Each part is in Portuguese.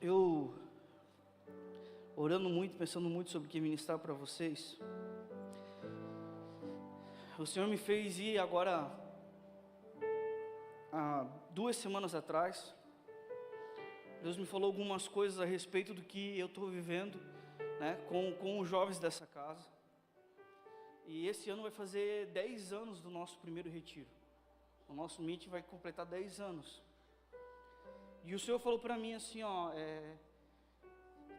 Eu, orando muito, pensando muito sobre o que ministrar para vocês, o Senhor me fez ir agora, há 2 semanas atrás. Deus me falou algumas coisas a respeito do que eu estou vivendo, né, com os jovens dessa casa. E esse ano vai fazer 10 anos do nosso primeiro retiro. O nosso meeting vai completar 10 anos. E o Senhor falou para mim assim,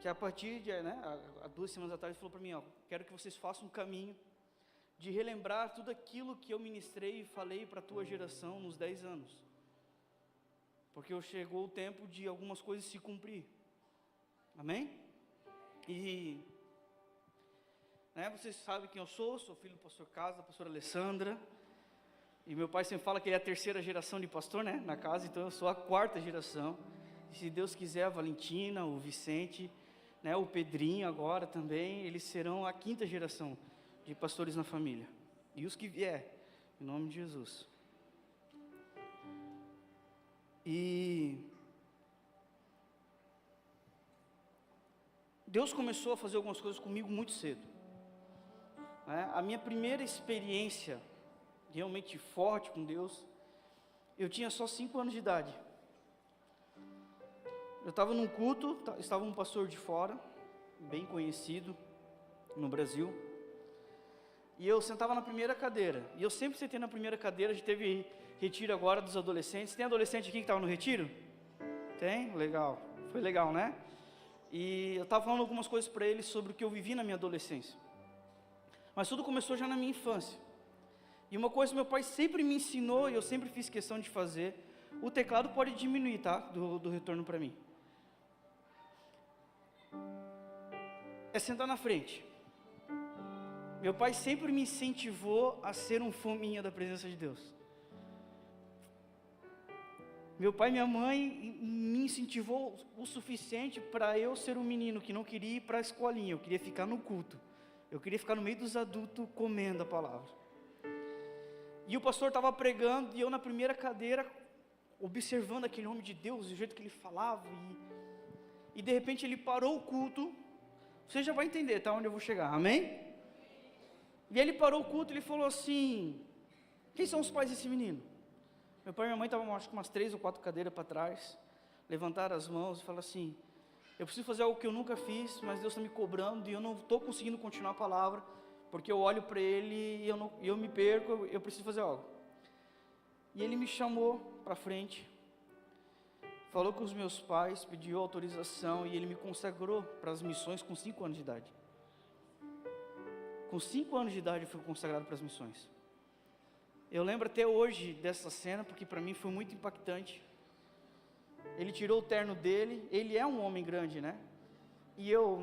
que a partir de, há 2 semanas atrás, Ele falou para mim, quero que vocês façam um caminho de relembrar tudo aquilo que eu ministrei e falei para a tua geração nos 10 anos. Porque chegou o tempo de algumas coisas se cumprir. Amém? E, vocês sabem quem eu sou filho do pastor Casa, da pastora Alessandra. E meu pai sempre fala que ele é a 3ª geração de pastor, na casa, então eu sou a 4ª geração. E se Deus quiser, a Valentina, o Vicente, o Pedrinho agora também, eles serão a 5ª geração de pastores na família. E os que vier, em nome de Jesus. E Deus começou a fazer algumas coisas comigo muito cedo. A minha primeira experiência realmente forte com Deus, eu tinha só 5 anos de idade. Eu estava num culto, estava um pastor de fora, bem conhecido no Brasil, e eu sentava na primeira cadeira, e eu sempre sentei na primeira cadeira. A gente teve retiro agora dos adolescentes. Tem adolescente aqui que estava no retiro? Tem? Legal, foi legal, né? E eu estava falando algumas coisas para eles sobre o que eu vivi na minha adolescência, mas tudo começou já na minha infância. E uma coisa que meu pai sempre me ensinou, e eu sempre fiz questão de fazer: o teclado pode diminuir, tá? Do retorno para mim. É sentar na frente. Meu pai sempre me incentivou a ser um fominha da presença de Deus. Meu pai e minha mãe me incentivou o suficiente para eu ser um menino que não queria ir para a escolinha, eu queria ficar no culto. Eu queria ficar no meio dos adultos comendo a palavra. E o pastor estava pregando, e eu na primeira cadeira, observando aquele homem de Deus, o jeito que ele falava, e de repente ele parou o culto. Você já vai entender, tá, onde eu vou chegar, amém? E ele parou o culto e ele falou assim: quem são os pais desse menino? Meu pai e minha mãe estavam, acho que umas 3 ou 4 cadeiras para trás, levantaram as mãos e falaram assim: eu preciso fazer algo que eu nunca fiz, mas Deus está me cobrando, e eu não estou conseguindo continuar a palavra, porque eu olho para ele e eu me perco, eu preciso fazer algo. E ele me chamou para frente, falou com os meus pais, pediu autorização, e ele me consagrou para as missões com 5 anos de idade. Com 5 anos de idade eu fui consagrado para as missões. Eu lembro até hoje dessa cena, porque para mim foi muito impactante. Ele tirou o terno dele, ele é um homem grande, e eu,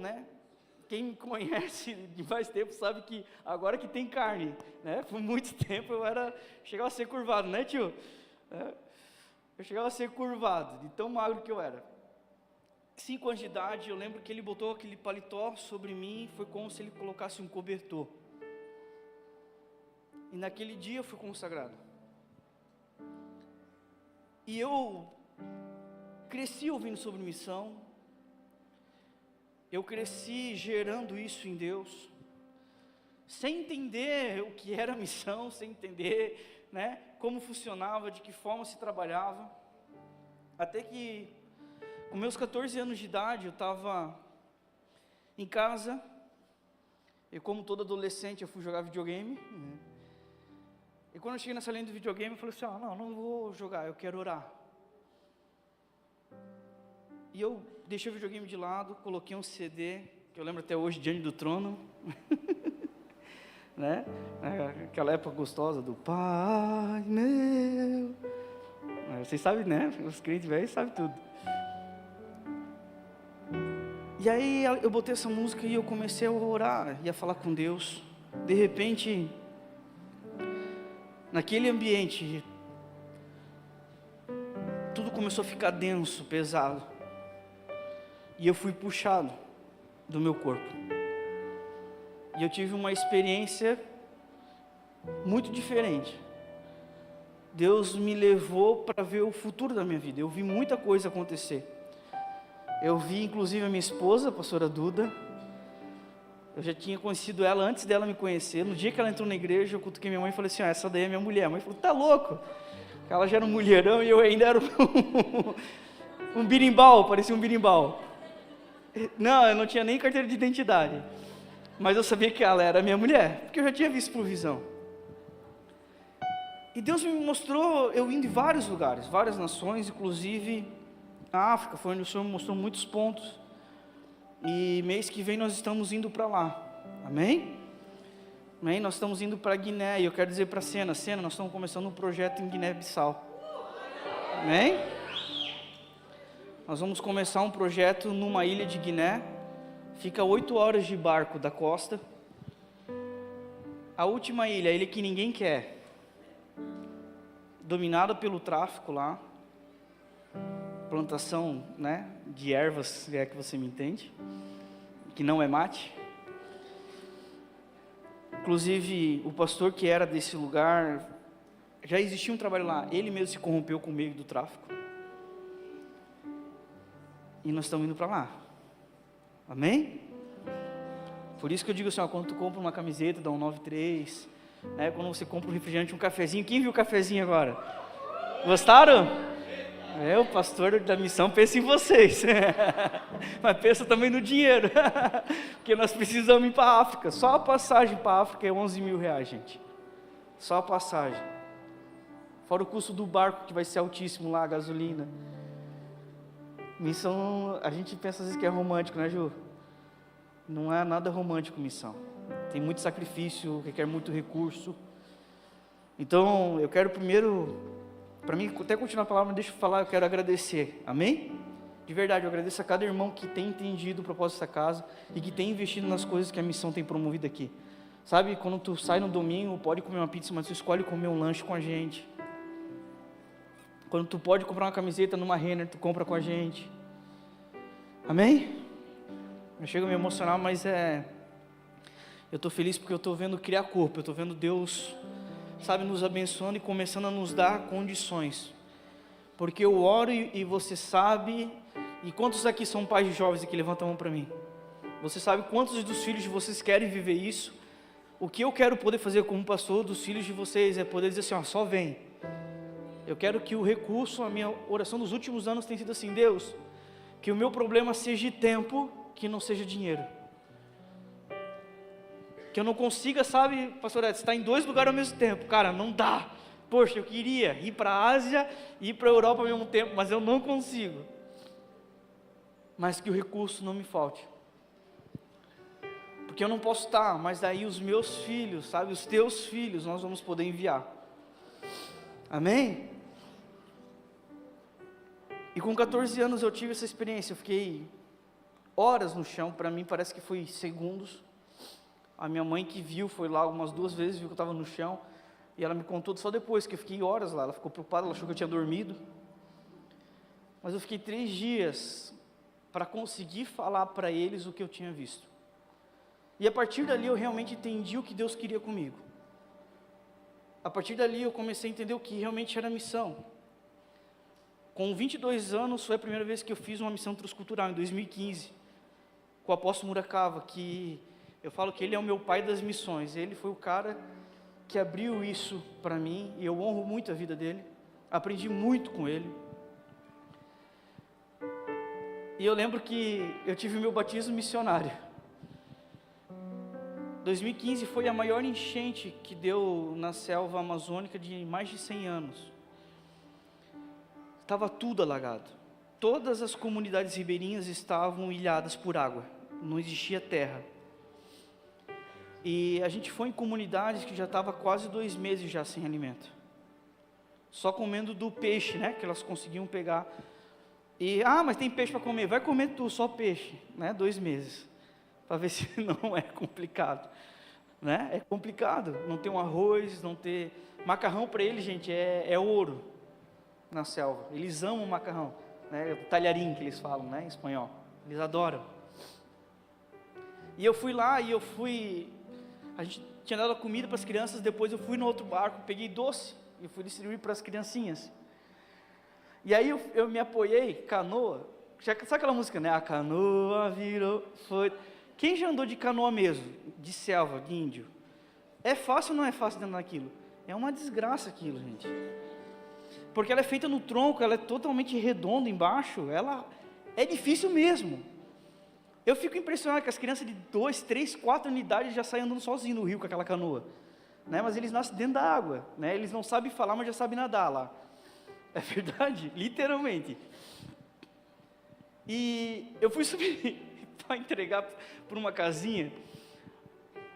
quem me conhece de mais tempo sabe que agora que tem carne, por muito tempo chegava a ser curvado, tio? Eu chegava a ser curvado, de tão magro que eu era. 5 anos de idade, eu lembro que ele botou aquele paletó sobre mim, foi como se ele colocasse um cobertor. E naquele dia eu fui consagrado. E eu cresci ouvindo sobre missão, eu cresci gerando isso em Deus, sem entender o que era missão, sem entender, como funcionava, de que forma se trabalhava. Até que, com meus 14 anos de idade, eu estava em casa, e como todo adolescente eu fui jogar videogame, e quando eu cheguei nessa linha do videogame, eu falei assim: não vou jogar, eu quero orar. E eu deixei o videogame de lado, coloquei um CD, que eu lembro até hoje, Diante do Trono, aquela época gostosa do Pai meu. Vocês sabem, os crentes velhos sabem tudo. E aí eu botei essa música e eu comecei a orar e a falar com Deus. De repente, naquele ambiente, tudo começou a ficar denso, pesado. E eu fui puxado do meu corpo. E eu tive uma experiência muito diferente. Deus me levou para ver o futuro da minha vida. Eu vi muita coisa acontecer. Eu vi inclusive a minha esposa, a pastora Duda. Eu já tinha conhecido ela antes dela me conhecer. No dia que ela entrou na igreja, eu cutuquei minha mãe e falei assim: essa daí é minha mulher. A mãe falou: tá louco? Ela já era um mulherão e eu ainda era um birimbau, parecia um birimbau. Não, eu não tinha nem carteira de identidade. Mas eu sabia que ela era minha mulher, porque eu já tinha visto por visão. E Deus me mostrou, eu indo em vários lugares, várias nações, inclusive a África, foi onde o Senhor me mostrou muitos pontos. E mês que vem nós estamos indo para lá, amém? Amém? Nós estamos indo para Guiné, e eu quero dizer para a Sena, nós estamos começando um projeto em Guiné-Bissau, amém? Nós vamos começar um projeto numa ilha de Guiné, fica 8 horas de barco da costa, a última ilha, a ilha que ninguém quer, dominada pelo tráfico lá, plantação, né, de ervas, se é que você me entende, que não é mate. Inclusive, o pastor que era desse lugar, já existia um trabalho lá, ele mesmo se corrompeu com o meio do tráfico. E nós estamos indo para lá, amém? Por isso que eu digo assim, ó, quando tu compra uma camiseta, dá um 93, né, quando você compra um refrigerante, um cafezinho, quem viu o cafezinho agora? Gostaram? O pastor da missão pensa em vocês, mas pensa também no dinheiro, porque nós precisamos ir para a África. Só a passagem para a África é 11 mil reais, gente, só a passagem, fora o custo do barco que vai ser altíssimo lá, a gasolina. Missão, a gente pensa às vezes que é romântico, né, Ju? Não é nada romântico missão, tem muito sacrifício, requer muito recurso. Então eu quero primeiro, para mim até continuar a palavra, deixa eu falar, eu quero agradecer, amém? De verdade, eu agradeço a cada irmão que tem entendido o propósito dessa casa e que tem investido nas coisas que a missão tem promovido aqui. Sabe, quando tu sai no domingo, pode comer uma pizza, mas tu escolhe comer um lanche com a gente. Quando tu pode comprar uma camiseta numa Renner, tu compra com a gente, amém? Eu chego a me emocionar, mas eu estou feliz porque eu estou vendo criar corpo, eu estou vendo Deus, sabe, nos abençoando e começando a nos dar condições, porque eu oro e você sabe, e quantos aqui são pais de jovens aqui, levanta a mão para mim, você sabe quantos dos filhos de vocês querem viver isso? O que eu quero poder fazer como pastor dos filhos de vocês é poder dizer assim, ó, só vem. Eu quero que o recurso, a minha oração dos últimos anos tem sido assim, Deus, que o meu problema seja tempo, que não seja dinheiro. Que eu não consiga, sabe, pastor Edson, estar em 2 lugares ao mesmo tempo. Cara, não dá. Poxa, eu queria ir para a Ásia e ir para a Europa ao mesmo tempo, mas eu não consigo. Mas que o recurso não me falte. Porque eu não posso estar, mas daí os meus filhos, sabe, os teus filhos, nós vamos poder enviar. Amém? E com 14 anos eu tive essa experiência, eu fiquei horas no chão, para mim parece que foi segundos. A minha mãe que viu, foi lá umas 2 vezes, viu que eu estava no chão, e ela me contou só depois, que eu fiquei horas lá, ela ficou preocupada, ela achou que eu tinha dormido, mas eu fiquei 3 dias, para conseguir falar para eles o que eu tinha visto, e a partir dali eu realmente entendi o que Deus queria comigo, a partir dali eu comecei a entender o que realmente era missão. Com 22 anos, foi a primeira vez que eu fiz uma missão transcultural, em 2015, com o apóstolo Murakava, que eu falo que ele é o meu pai das missões, ele foi o cara que abriu isso para mim, e eu honro muito a vida dele, aprendi muito com ele, e eu lembro que eu tive o meu batismo missionário. 2015 foi a maior enchente que deu na selva amazônica de mais de 100 anos, estava tudo alagado, todas as comunidades ribeirinhas estavam ilhadas por água, não existia terra. E a gente foi em comunidades que já estava quase 2 meses já sem alimento, só comendo do peixe, né, que elas conseguiam pegar. E, mas tem peixe para comer, vai comer tu, só peixe, né, 2 meses, para ver se não é complicado, né, é complicado, não ter um arroz, não ter, macarrão para eles, gente, é ouro, na selva, eles amam macarrão, né, talharim que eles falam, né, em espanhol, eles adoram. E eu fui lá, a gente tinha dado a comida para as crianças, depois eu fui no outro barco, peguei doce, e fui distribuir para as criancinhas, e aí eu me apoiei, canoa, Sabe aquela música, né? A canoa virou, foi... Quem já andou de canoa mesmo? De selva, de índio? É fácil ou não é fácil andar naquilo? É uma desgraça aquilo, gente. Porque ela é feita no tronco, ela é totalmente redonda embaixo, ela é difícil mesmo. Eu fico impressionado que as crianças de 2, 3, 4 anos de idade já saem andando sozinhos no rio com aquela canoa. Né? Mas eles nascem dentro da água, né? Eles não sabem falar, mas já sabem nadar lá. É verdade, literalmente. E eu fui subir para entregar por uma casinha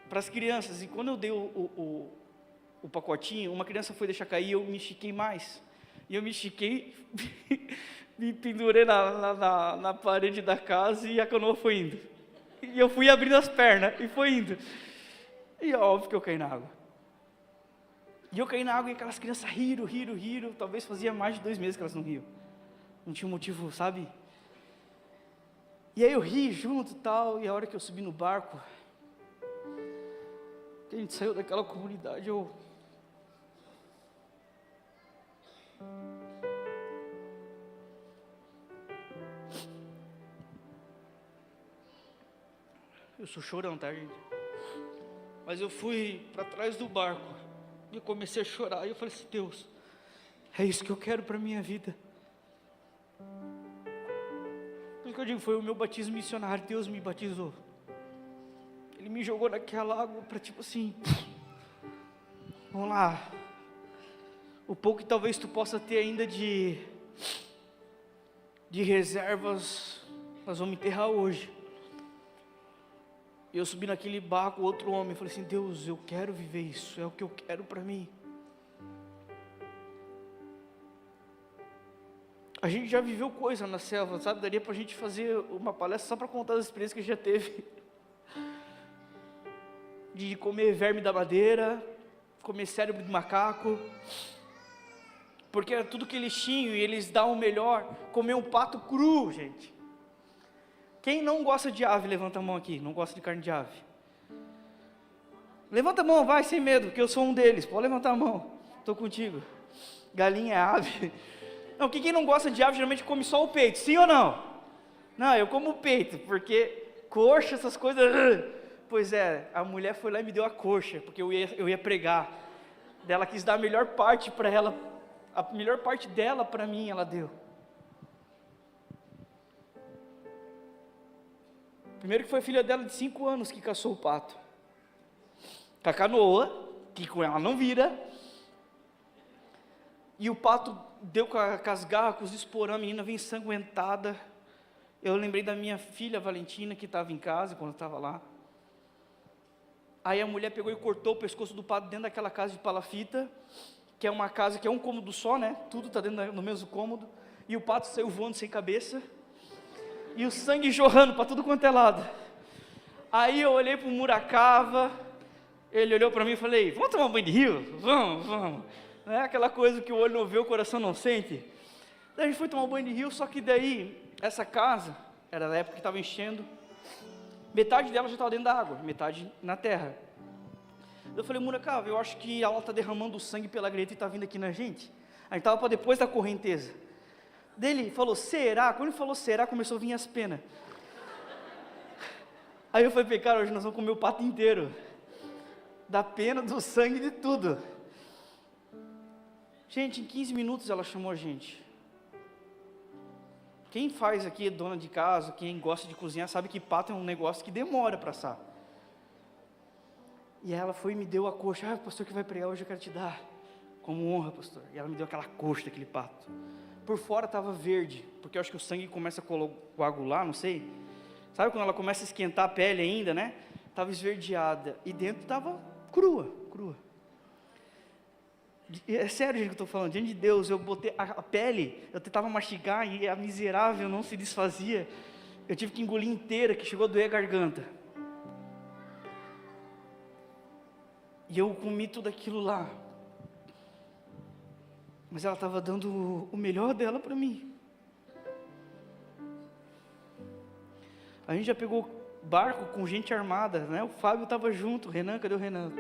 para as crianças, e quando eu dei o pacotinho, uma criança foi deixar cair e eu me estiquei mais. E eu me estiquei, me pendurei na parede da casa e a canoa foi indo. E eu fui abrindo as pernas e foi indo. E é óbvio que eu caí na água. E eu caí na água e aquelas crianças riram. Talvez fazia mais de 2 meses que elas não riam. Não tinha um motivo, sabe? E aí eu ri junto e tal, e a hora que eu subi no barco, que a gente saiu daquela comunidade, eu sou chorão, tá, gente? Mas eu fui para trás do barco e eu comecei a chorar. E eu falei assim: Deus, é isso que eu quero para minha vida. Por isso que eu digo, foi o meu batismo missionário. Deus me batizou. Ele me jogou naquela água para tipo assim, vamos lá. O pouco que talvez tu possa ter ainda de reservas, nós vamos enterrar hoje. E eu subi naquele barco, outro homem, falei assim: Deus, eu quero viver isso, é o que eu quero para mim. A gente já viveu coisa na selva, sabe? Daria para a gente fazer uma palestra só para contar as experiências que já teve. De comer verme da madeira, comer cérebro de macaco, porque era tudo que eles tinham e eles dão o melhor. Comer um pato cru, gente. Quem não gosta de ave, levanta a mão aqui, não gosta de carne de ave. Levanta a mão, vai, sem medo, porque eu sou um deles, pode levantar a mão, estou contigo. Galinha é ave. Não, quem não gosta de ave, geralmente come só o peito, sim ou não? Não, eu como o peito, porque coxa, essas coisas... Pois é, a mulher foi lá e me deu a coxa, porque eu ia pregar. Ela quis dar a melhor parte para ela, a melhor parte dela para mim, ela deu. Primeiro que foi a filha dela de 5 anos que caçou o pato. Com a canoa, que com ela não vira. E o pato deu com as garras, com os esporão, a menina veio ensanguentada. Eu lembrei da minha filha Valentina, que estava em casa quando eu estava lá. Aí a mulher pegou e cortou o pescoço do pato dentro daquela casa de palafita, que é uma casa que é um cômodo só, né? Tudo está dentro no mesmo cômodo. E o pato saiu voando sem cabeça. E o sangue jorrando para tudo quanto é lado. Aí eu olhei para o Muracava, ele olhou para mim e falei: vamos tomar um banho de rio? Vamos. Não é aquela coisa que o olho não vê, o coração não sente. Daí a gente foi tomar um banho de rio, só que daí, essa casa, era da época que estava enchendo, metade dela já estava dentro da água, metade na terra. Eu falei: Muracava, eu acho que ela está derramando o sangue pela greta e está vindo aqui na gente. A gente estava para depois da correnteza. Dele falou: será? Quando ele falou será, começou a vir as penas. Aí eu falei: cara, hoje nós vamos comer o pato inteiro. Da pena, do sangue, de tudo. Gente, em 15 minutos ela chamou a gente. Quem faz aqui, dona de casa, quem gosta de cozinhar, sabe que pato é um negócio que demora para assar. E ela foi e me deu a coxa. Ah, pastor que vai pregar hoje, eu quero te dar como honra, pastor. E ela me deu aquela coxa daquele pato. Por fora estava verde, porque eu acho que o sangue começa a coagular, não sei. Sabe quando ela começa a esquentar a pele ainda, né? Estava esverdeada. E dentro estava crua. É sério, gente, que eu estou falando. Diante de Deus, eu botei a pele, eu tentava mastigar e a miserável não se desfazia. Eu tive que engolir inteira, que chegou a doer a garganta. E eu comi tudo aquilo lá. Mas ela estava dando o melhor dela para mim. A gente já pegou barco com gente armada, né? O Fábio estava junto. Renan, cadê o Renan?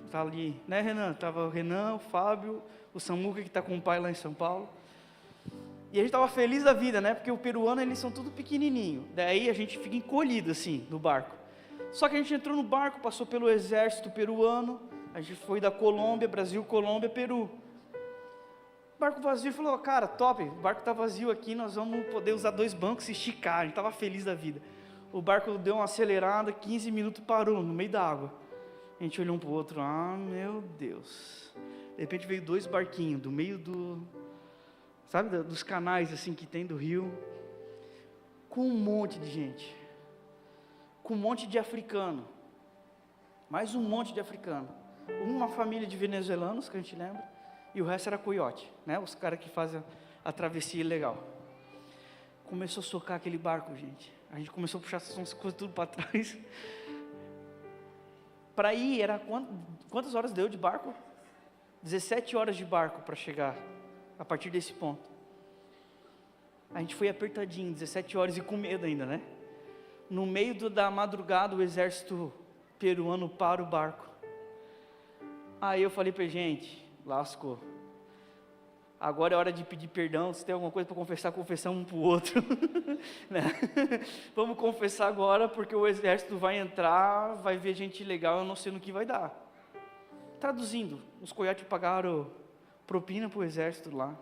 Está ali, né, Renan? Estava o Renan, o Fábio, o Samuca, que está com o pai lá em São Paulo. E a gente estava feliz da vida, né? Porque o peruano, eles são tudo pequenininho. Daí a gente fica encolhido assim, no barco. Só que a gente entrou no barco, passou pelo exército peruano. A gente foi da Colômbia, Brasil, Colômbia, Peru. Barco vazio, falou, cara, top, o barco está vazio aqui, nós vamos poder usar 2 bancos e esticar. A gente estava feliz da vida. O barco deu uma acelerada, 15 minutos parou no meio da água. A gente olhou um para o outro, meu Deus. De repente veio 2 barquinhos do meio sabe, dos canais assim que tem do rio, com um monte de gente, com um monte de africano, mais um monte de africano, uma família de venezuelanos que a gente lembra, e o resto era coiote, né? Os caras que fazem a travessia ilegal. Começou a socar aquele barco, gente. A gente começou a puxar essas coisas tudo para trás. Para ir, era quantas horas deu de barco? 17 horas de barco para chegar a partir desse ponto. A gente foi apertadinho, 17 horas e com medo ainda, né? No meio da madrugada, o exército peruano para o barco. Aí eu falei pra gente, lascou. Agora é hora de pedir perdão, se tem alguma coisa para confessar, confessamos um para o outro. Né? Vamos confessar agora, porque o exército vai entrar, vai ver gente legal, eu não sei no que vai dar. Traduzindo, os coiotes pagaram propina para o exército lá.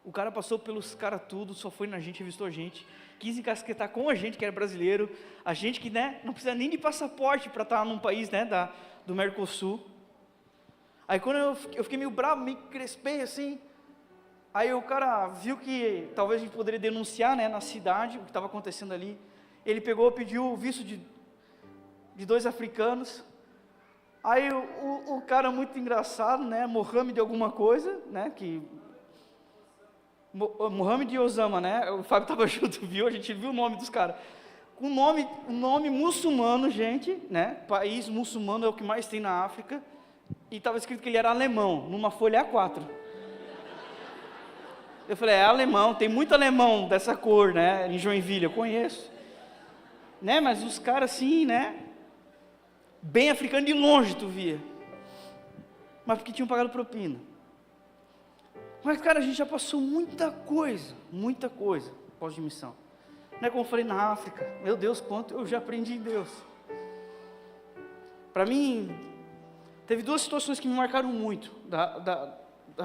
O cara passou pelos caras tudo, só foi na gente, revistou a gente, quis encasquetar com a gente que era brasileiro, a gente que, né, não precisa nem de passaporte para estar num país, né, do Mercosul. Aí quando eu fiquei meio bravo, meio crespei assim, aí o cara viu que talvez a gente poderia denunciar, né, na cidade, o que estava acontecendo ali. Ele pediu o visto de 2 africanos. Aí o cara muito engraçado, né, Mohamed alguma coisa, né, Mohamed e Osama, né, o Fábio estava junto, viu, a gente viu o nome dos caras. Um nome muçulmano, gente, né, país muçulmano é o que mais tem na África, e estava escrito que ele era alemão, numa folha A4. Eu falei, é alemão, tem muito alemão dessa cor, né, em Joinville, eu conheço. Né, mas os caras assim, né, bem africano, de longe tu via. Mas porque tinham pagado propina. Mas, cara, a gente já passou muita coisa pós de missão. Não é como eu falei na África, meu Deus, quanto eu já aprendi em Deus. Para mim, teve 2 situações que me marcaram muito da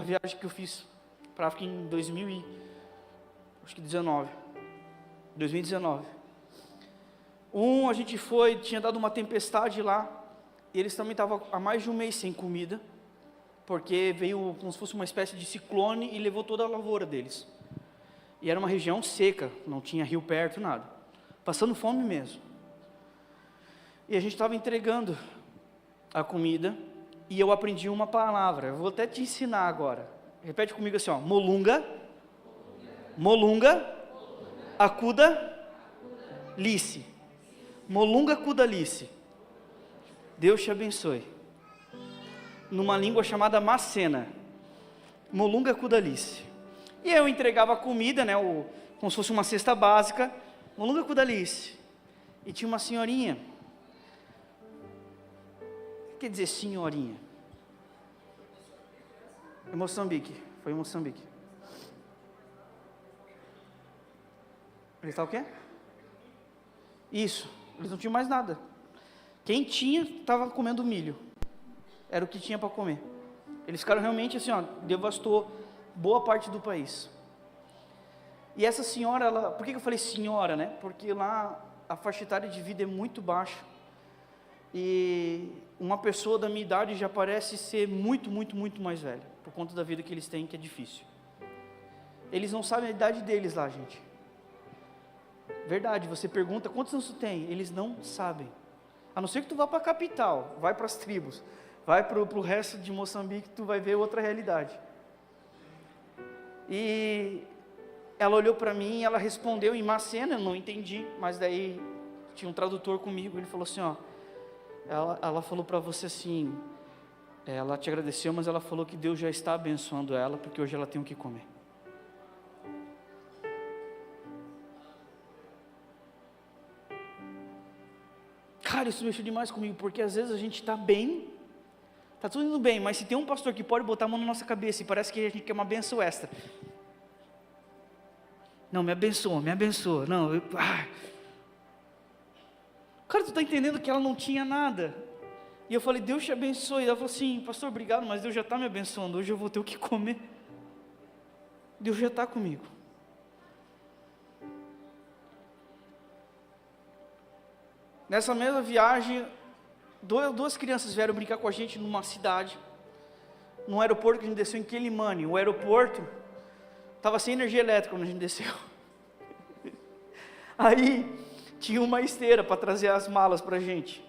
viagem que eu fiz para a África em 2019. A gente tinha dado uma tempestade lá, e eles também estavam há mais de um mês sem comida, porque veio como se fosse uma espécie de ciclone e levou toda a lavoura deles. E era uma região seca, não tinha rio perto, nada. Passando fome mesmo. E a gente estava entregando a comida, e eu aprendi uma palavra, eu vou até te ensinar agora. Repete comigo assim, ó, molunga, acuda, lice. Molunga, acuda, lice. Deus te abençoe. Numa língua chamada macena. Molunga, acuda, lice. E eu entregava a comida, né, como se fosse uma cesta básica. Molunga, acuda, lice. E tinha uma senhorinha. O que quer dizer senhorinha? Em Moçambique. Foi em Moçambique. Ele está o quê? Isso. Eles não tinham mais nada. Quem tinha, estava comendo milho. Era o que tinha para comer. Eles ficaram realmente assim, ó, devastou boa parte do país. E essa senhora, por que eu falei senhora, né? Porque lá a faixa etária de vida é muito baixa. E uma pessoa da minha idade já parece ser muito mais velha, por conta da vida que eles têm, que é difícil. Eles não sabem a idade deles lá, gente. Verdade, você pergunta, quantos anos tu tem? Eles não sabem. A não ser que tu vá para a capital, vai para as tribos, vai para o resto de Moçambique, tu vai ver outra realidade. E ela olhou para mim, ela respondeu em macena, eu não entendi, mas daí tinha um tradutor comigo, ele falou assim, ó, ela falou para você assim, ela te agradeceu, mas ela falou que Deus já está abençoando ela, porque hoje ela tem o que comer. Cara, isso mexeu demais comigo, porque às vezes a gente está bem, está tudo indo bem, mas se tem um pastor que pode botar a mão na nossa cabeça e parece que a gente quer uma benção extra, Não, me abençoa, me abençoa. Não, Cara, tu está entendendo que ela não tinha nada. E eu falei, Deus te abençoe. E ela falou assim, pastor, obrigado, mas Deus já está me abençoando. Hoje eu vou ter o que comer. Deus já está comigo. Nessa mesma viagem, duas crianças vieram brincar com a gente numa cidade, num aeroporto que a gente desceu em Quelimane. O aeroporto estava sem energia elétrica quando a gente desceu. Aí tinha uma esteira para trazer as malas para a gente.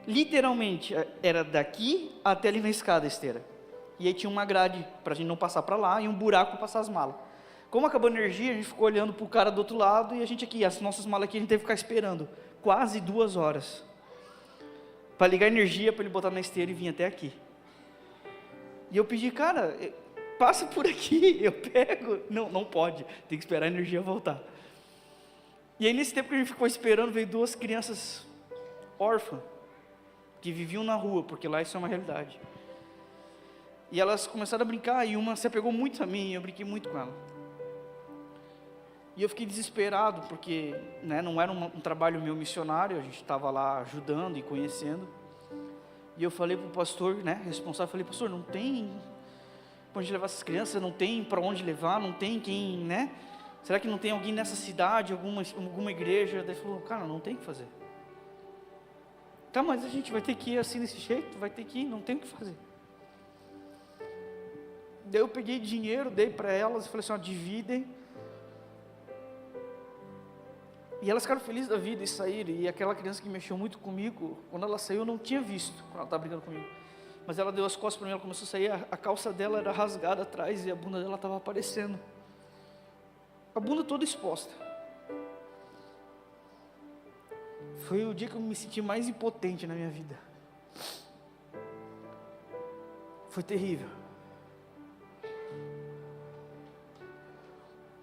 Literalmente, era daqui até ali na escada a esteira. E aí tinha uma grade para a gente não passar para lá e um buraco para passar as malas. Como acabou a energia, a gente ficou olhando para o cara do outro lado e a gente aqui, as nossas malas aqui, a gente teve que ficar esperando quase 2 horas para ligar a energia para ele botar na esteira e vir até aqui. E eu pedi, cara, passa por aqui, eu pego. Não pode, tem que esperar a energia voltar. E aí nesse tempo que a gente ficou esperando, veio 2 crianças órfãs, que viviam na rua, porque lá isso é uma realidade. E elas começaram a brincar, e uma se apegou muito a mim, e eu brinquei muito com ela. E eu fiquei desesperado, porque não era um trabalho meu missionário, a gente estava lá ajudando e conhecendo. E eu falei para o pastor, responsável, falei, pastor, não tem para onde levar essas crianças, não tem para onde levar, não tem quem, será que não tem alguém nessa cidade, alguma igreja? Daí ele falou, cara, não tem o que fazer. Tá, mas a gente vai ter que ir assim desse jeito, vai ter que ir, não tem o que fazer. Daí eu peguei dinheiro, dei para elas, e falei assim, dividem. E elas ficaram felizes da vida e saíram. E aquela criança que mexeu muito comigo, quando ela saiu eu não tinha visto, quando ela estava brigando comigo. Mas ela deu as costas para mim, ela começou a sair, a calça dela era rasgada atrás e a bunda dela estava aparecendo. A bunda toda exposta. Foi o dia que eu me senti mais impotente na minha vida. Foi terrível.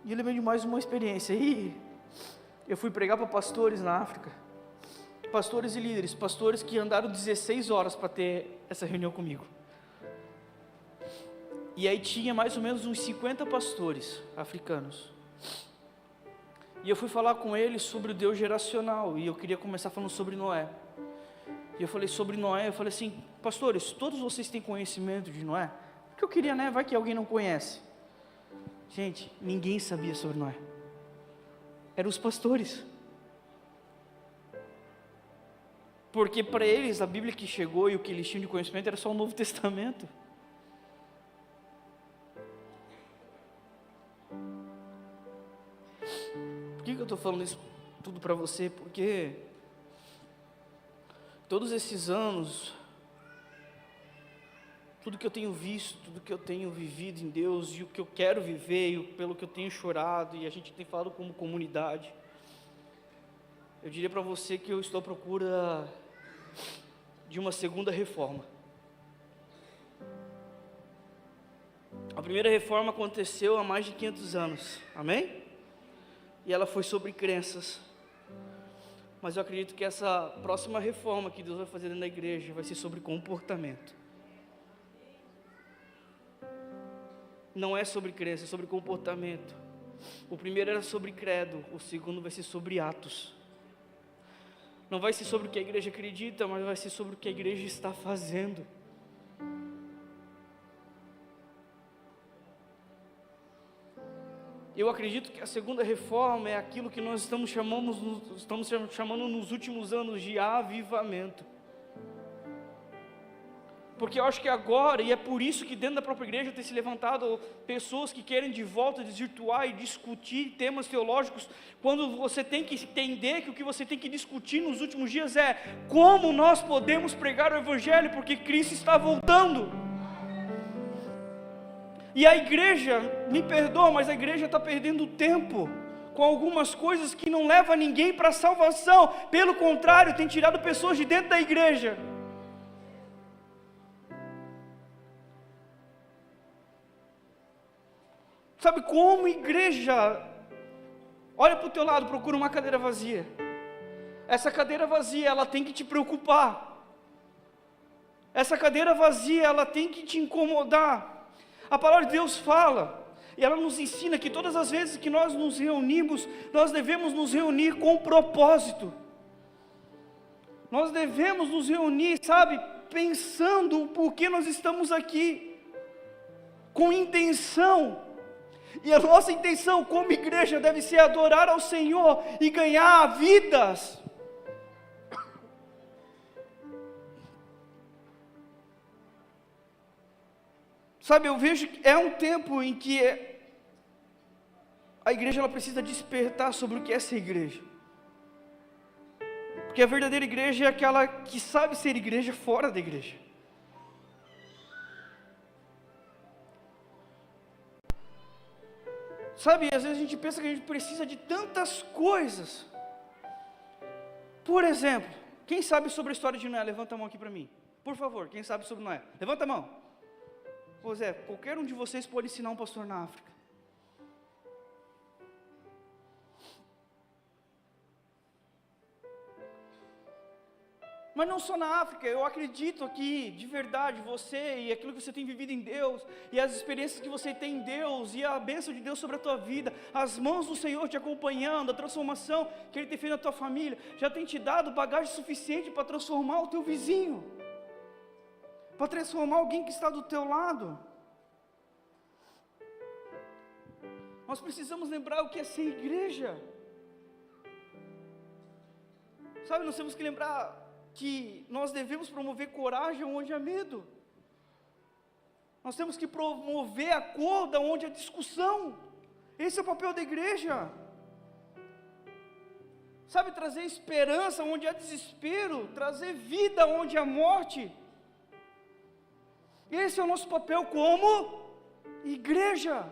E eu lembrei de mais uma experiência. Aí eu fui pregar para pastores na África. Pastores e líderes. Pastores que andaram 16 horas para ter essa reunião comigo. E aí tinha mais ou menos uns 50 pastores africanos. E eu fui falar com eles sobre o Deus geracional. E eu queria começar falando sobre Noé. E eu falei sobre Noé. Eu falei assim, pastores, todos vocês têm conhecimento de Noé? Porque eu queria, vai que alguém não conhece. Gente, ninguém sabia sobre Noé. Eram os pastores. Porque para eles a Bíblia que chegou e o que eles tinham de conhecimento era só o Novo Testamento. Por que eu estou falando isso tudo para você? Porque todos esses anos, tudo que eu tenho visto, tudo que eu tenho vivido em Deus e o que eu quero viver, e pelo que eu tenho chorado e a gente tem falado como comunidade, eu diria para você que eu estou à procura de uma segunda reforma. A primeira reforma aconteceu há mais de 500 anos, amém? E ela foi sobre crenças. Mas eu acredito que essa próxima reforma que Deus vai fazer dentro da igreja vai ser sobre comportamento. Não é sobre crença, é sobre comportamento. O primeiro era sobre credo, o segundo vai ser sobre atos. Não vai ser sobre o que a igreja acredita, mas vai ser sobre o que a igreja está fazendo. Eu acredito que a segunda reforma é aquilo que nós estamos chamando nos últimos anos de avivamento. Porque eu acho que agora, e é por isso que dentro da própria igreja tem se levantado pessoas que querem de volta desvirtuar e discutir temas teológicos, quando você tem que entender que o que você tem que discutir nos últimos dias é como nós podemos pregar o Evangelho, porque Cristo está voltando. E a igreja, me perdoa, mas a igreja está perdendo tempo com algumas coisas que não levam ninguém para a salvação, pelo contrário, tem tirado pessoas de dentro da igreja. Sabe como igreja? Olha para o teu lado, procura uma cadeira vazia. Essa cadeira vazia, ela tem que te preocupar. Essa cadeira vazia, ela tem que te incomodar. A palavra de Deus fala e ela nos ensina que todas as vezes que nós nos reunimos, nós devemos nos reunir com propósito. Nós devemos nos reunir, sabe, pensando o porquê nós estamos aqui, com intenção. E a nossa intenção como igreja deve ser adorar ao Senhor e ganhar vidas. Sabe, eu vejo que é um tempo em que a igreja ela precisa despertar sobre o que é ser igreja. Porque a verdadeira igreja é aquela que sabe ser igreja fora da igreja. Sabe, às vezes a gente pensa que a gente precisa de tantas coisas. Por exemplo, quem sabe sobre a história de Noé? Levanta a mão aqui para mim. Por favor, quem sabe sobre Noé? Levanta a mão. Pois é, qualquer um de vocês pode ensinar um pastor na África. Mas não só na África, eu acredito aqui, de verdade, você e aquilo que você tem vivido em Deus, e as experiências que você tem em Deus, e a bênção de Deus sobre a tua vida, as mãos do Senhor te acompanhando, a transformação que Ele tem feito na tua família, já tem te dado bagagem suficiente para transformar o teu vizinho, para transformar alguém que está do teu lado. Nós precisamos lembrar o que é ser igreja. Sabe, nós temos que lembrar que nós devemos promover coragem onde há medo. Nós temos que promover acordo onde há discussão. Esse é o papel da igreja. Sabe, trazer esperança onde há desespero, trazer vida onde há morte. Esse é o nosso papel como igreja.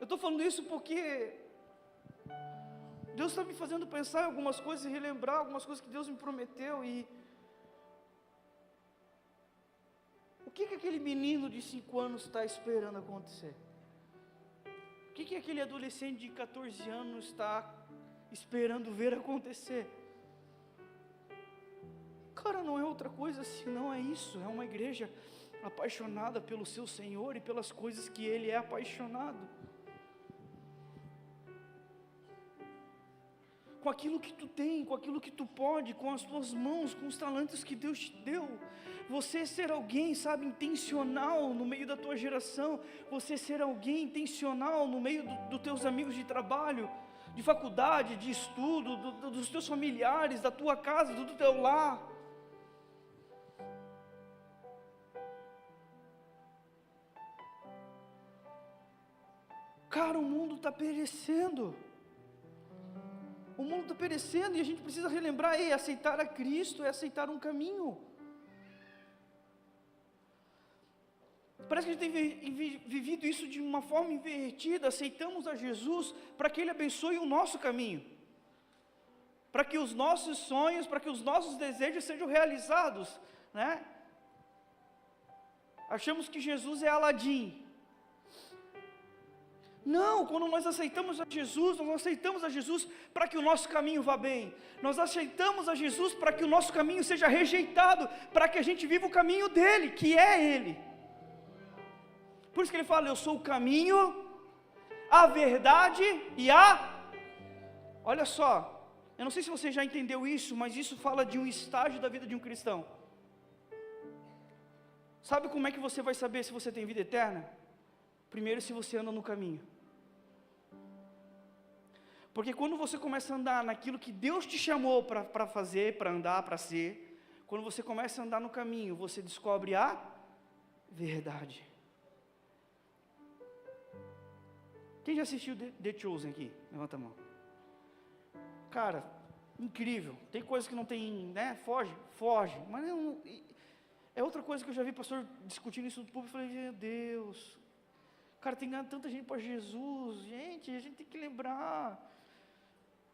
Eu estou falando isso porque Deus está me fazendo pensar em algumas coisas e relembrar algumas coisas que Deus me prometeu. E o que aquele menino de 5 anos está esperando acontecer? O que aquele adolescente de 14 anos está esperando ver acontecer? Cara, não é outra coisa senão é isso, é uma igreja apaixonada pelo seu Senhor e pelas coisas que Ele é apaixonado. Com aquilo que tu tem, com aquilo que tu pode, com as tuas mãos, com os talentos que Deus te deu. Você ser alguém, sabe, intencional no meio da tua geração. Você ser alguém intencional no meio dos teus amigos de trabalho, de faculdade, de estudo, dos teus familiares, da tua casa, do teu lar. Cara, o mundo está perecendo. O mundo está perecendo e a gente precisa relembrar, aceitar a Cristo é aceitar um caminho. Parece que a gente tem vivido isso de uma forma invertida. Aceitamos a Jesus para que Ele abençoe o nosso caminho, para que os nossos sonhos, para que os nossos desejos sejam realizados, né? Achamos que Jesus é Aladim. Não, quando nós aceitamos a Jesus, nós aceitamos a Jesus para que o nosso caminho vá bem. Nós aceitamos a Jesus para que o nosso caminho seja rejeitado, para que a gente viva o caminho dele, que é Ele. Por isso que Ele fala, eu sou o caminho, a verdade e a... Olha só, eu não sei se você já entendeu isso, mas isso fala de um estágio da vida de um cristão. Sabe como é que você vai saber se você tem vida eterna? Primeiro, se você anda no caminho. Porque quando você começa a andar naquilo que Deus te chamou para fazer, para andar, para ser, quando você começa a andar no caminho, você descobre a verdade. Quem já assistiu The Chosen aqui? Levanta a mão. Cara, incrível. Tem coisas que não tem, né? Foge. Mas não, é outra coisa que eu já vi pastor discutindo isso no público. Eu falei, meu Deus, cara, tem ganhado tanta gente para Jesus. Gente, a gente tem que lembrar.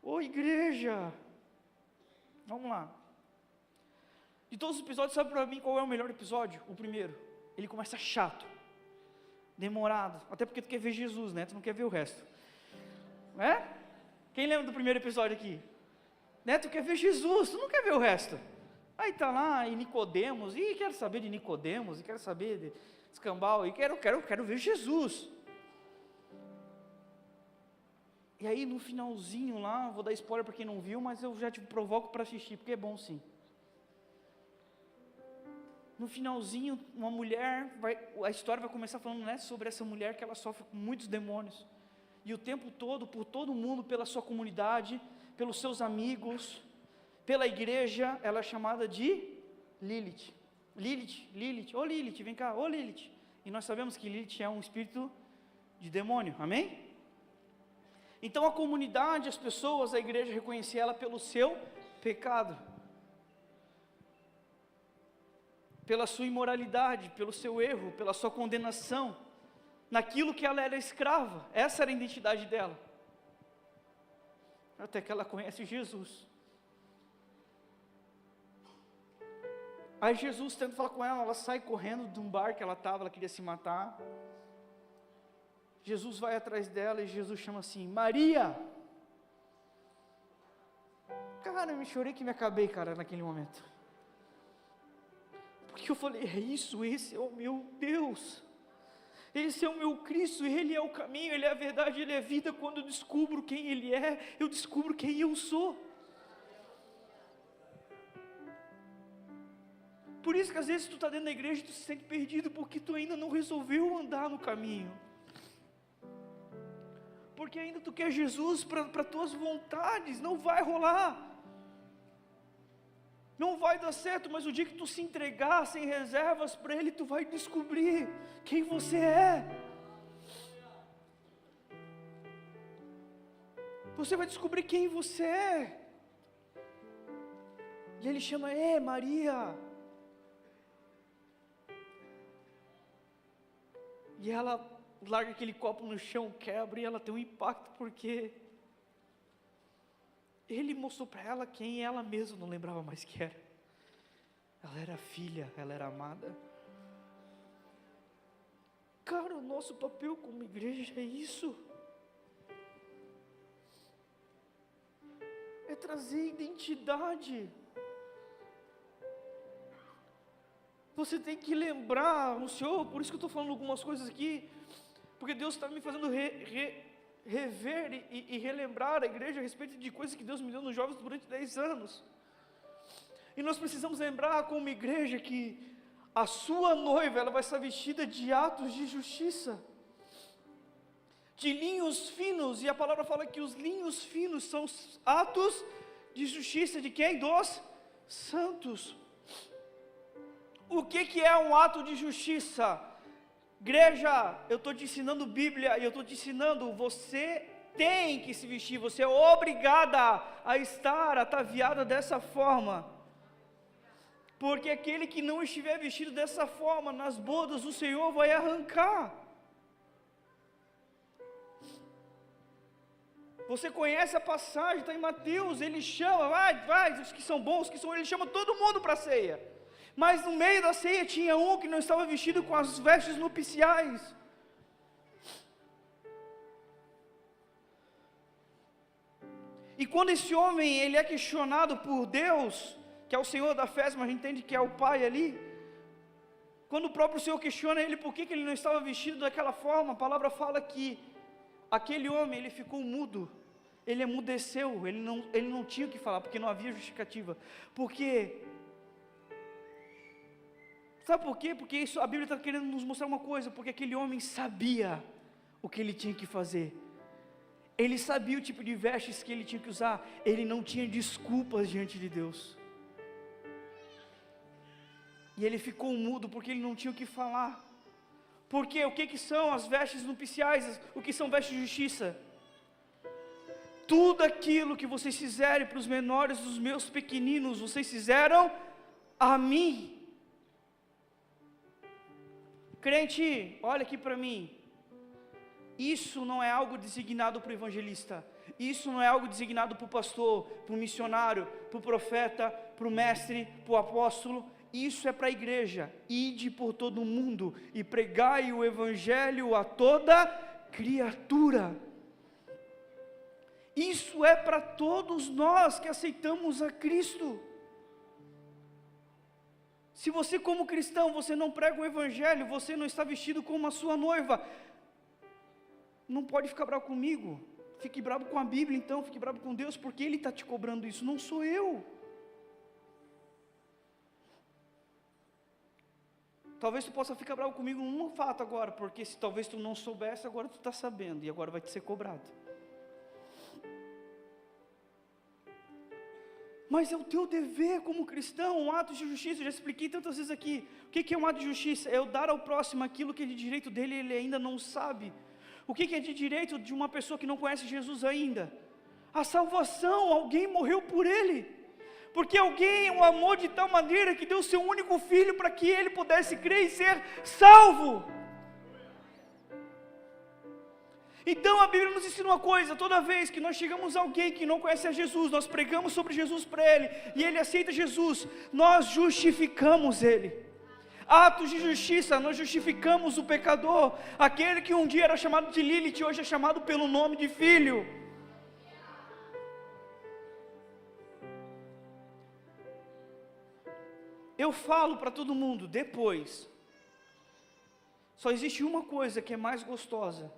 Ô igreja, vamos lá. De todos os episódios, sabe para mim qual é o melhor episódio? O primeiro. Ele começa chato, demorado, até porque tu quer ver Jesus, né? Tu não quer ver o resto. É? Quem lembra do primeiro episódio aqui? né? Tu quer ver Jesus, tu não quer ver o resto. Aí está lá, e Nicodemos, e quero saber de Nicodemos, e quero saber de escambau, e quero ver Jesus. E aí no finalzinho lá, vou dar spoiler para quem não viu, mas eu já te provoco para assistir, porque é bom sim. No finalzinho, uma mulher, a história vai começar falando, né, sobre essa mulher que ela sofre com muitos demônios. E o tempo todo, por todo mundo, pela sua comunidade, pelos seus amigos, pela igreja, ela é chamada de Lilith. Ô Lilith, vem cá, ô Lilith. E nós sabemos que Lilith é um espírito de demônio, amém? Então a comunidade, as pessoas, a igreja reconhecia ela pelo seu pecado, pela sua imoralidade, pelo seu erro, pela sua condenação, naquilo que ela era escrava. Essa era a identidade dela, até que ela conhece Jesus. Aí Jesus tenta falar com ela, ela sai correndo de um bar que ela estava, ela queria se matar. Jesus vai atrás dela e Jesus chama assim, Maria. Cara, eu me chorei que me acabei, cara, naquele momento. Porque eu falei, é isso, esse é o meu Deus. Esse é o meu Cristo, Ele é o caminho, Ele é a verdade, Ele é a vida. Quando eu descubro quem Ele é, eu descubro quem eu sou. Por isso que às vezes tu está dentro da igreja e tu se sente perdido, porque tu ainda não resolveu andar no caminho. Porque ainda tu quer Jesus para tuas vontades, não vai rolar. Não vai dar certo, mas o dia que tu se entregar sem reservas para Ele, tu vai descobrir quem você é. Você vai descobrir quem você é. E Ele chama, Maria. E ela larga aquele copo no chão, quebra, e ela tem um impacto, porque Ele mostrou para ela quem ela mesma não lembrava mais que era. Ela era filha, ela era amada. Cara, o nosso papel como igreja é isso. É trazer identidade. Você tem que lembrar o Senhor, por isso que eu estou falando algumas coisas aqui, porque Deus está me fazendo rever e relembrar a igreja a respeito de coisas que Deus me deu nos jovens durante 10 anos. E nós precisamos lembrar como igreja que a sua noiva, ela vai estar vestida de atos de justiça, de linhos finos, e a palavra fala que os linhos finos são os atos de justiça de quem? Dos santos. O que é um ato de justiça? Igreja, eu estou te ensinando Bíblia, e eu estou te ensinando, você tem que se vestir, você é obrigada a estar ataviada dessa forma, porque aquele que não estiver vestido dessa forma, nas bodas, o Senhor vai arrancar. Você conhece a passagem, está em Mateus, Ele chama, vai, os que são bons, Ele chama todo mundo para a ceia. Mas no meio da ceia tinha um que não estava vestido com as vestes nupciais. E quando esse homem, ele é questionado por Deus, que é o Senhor da festa, mas a gente entende que é o Pai ali. Quando o próprio Senhor questiona ele por que ele não estava vestido daquela forma, a palavra fala que aquele homem, ele ficou mudo. Ele emudeceu, ele não tinha o que falar, porque não havia justificativa. Porque... Sabe por quê? Porque isso, a Bíblia está querendo nos mostrar uma coisa, porque aquele homem sabia o que ele tinha que fazer, ele sabia o tipo de vestes que ele tinha que usar, ele não tinha desculpas diante de Deus, e ele ficou mudo, porque ele não tinha o que falar. Porque o que são as vestes nupciais? O que são vestes de justiça? Tudo aquilo que vocês fizerem para os menores dos meus pequeninos, vocês fizeram a mim. Crente, olha aqui para mim, isso não é algo designado para o evangelista, isso não é algo designado para o pastor, para o missionário, para o profeta, para o mestre, para o apóstolo, isso é para a igreja. Ide por todo o mundo e pregai o evangelho a toda criatura. Isso é para todos nós que aceitamos a Cristo. Se você como cristão, você não prega o Evangelho, você não está vestido como a sua noiva, não pode ficar bravo comigo. Fique bravo com a Bíblia então, fique bravo com Deus, porque Ele está te cobrando isso, não sou eu. Talvez tu possa ficar bravo comigo num fato agora, porque se talvez tu não soubesse, agora tu está sabendo, e agora vai te ser cobrado. Mas é o teu dever como cristão, um ato de justiça. Eu já expliquei tantas vezes aqui. O que é um ato de justiça? É eu dar ao próximo aquilo que é de direito dele e ele ainda não sabe. O que é de direito de uma pessoa que não conhece Jesus ainda? A salvação, alguém morreu por ele. Porque alguém o amou de tal maneira que deu seu único filho para que ele pudesse crer e ser salvo. Então a Bíblia nos ensina uma coisa: toda vez que nós chegamos a alguém que não conhece a Jesus, nós pregamos sobre Jesus para ele, e ele aceita Jesus, nós justificamos ele. Atos de justiça, nós justificamos o pecador, aquele que um dia era chamado de Lilith, hoje é chamado pelo nome de filho. Eu falo para todo mundo, depois, só existe uma coisa que é mais gostosa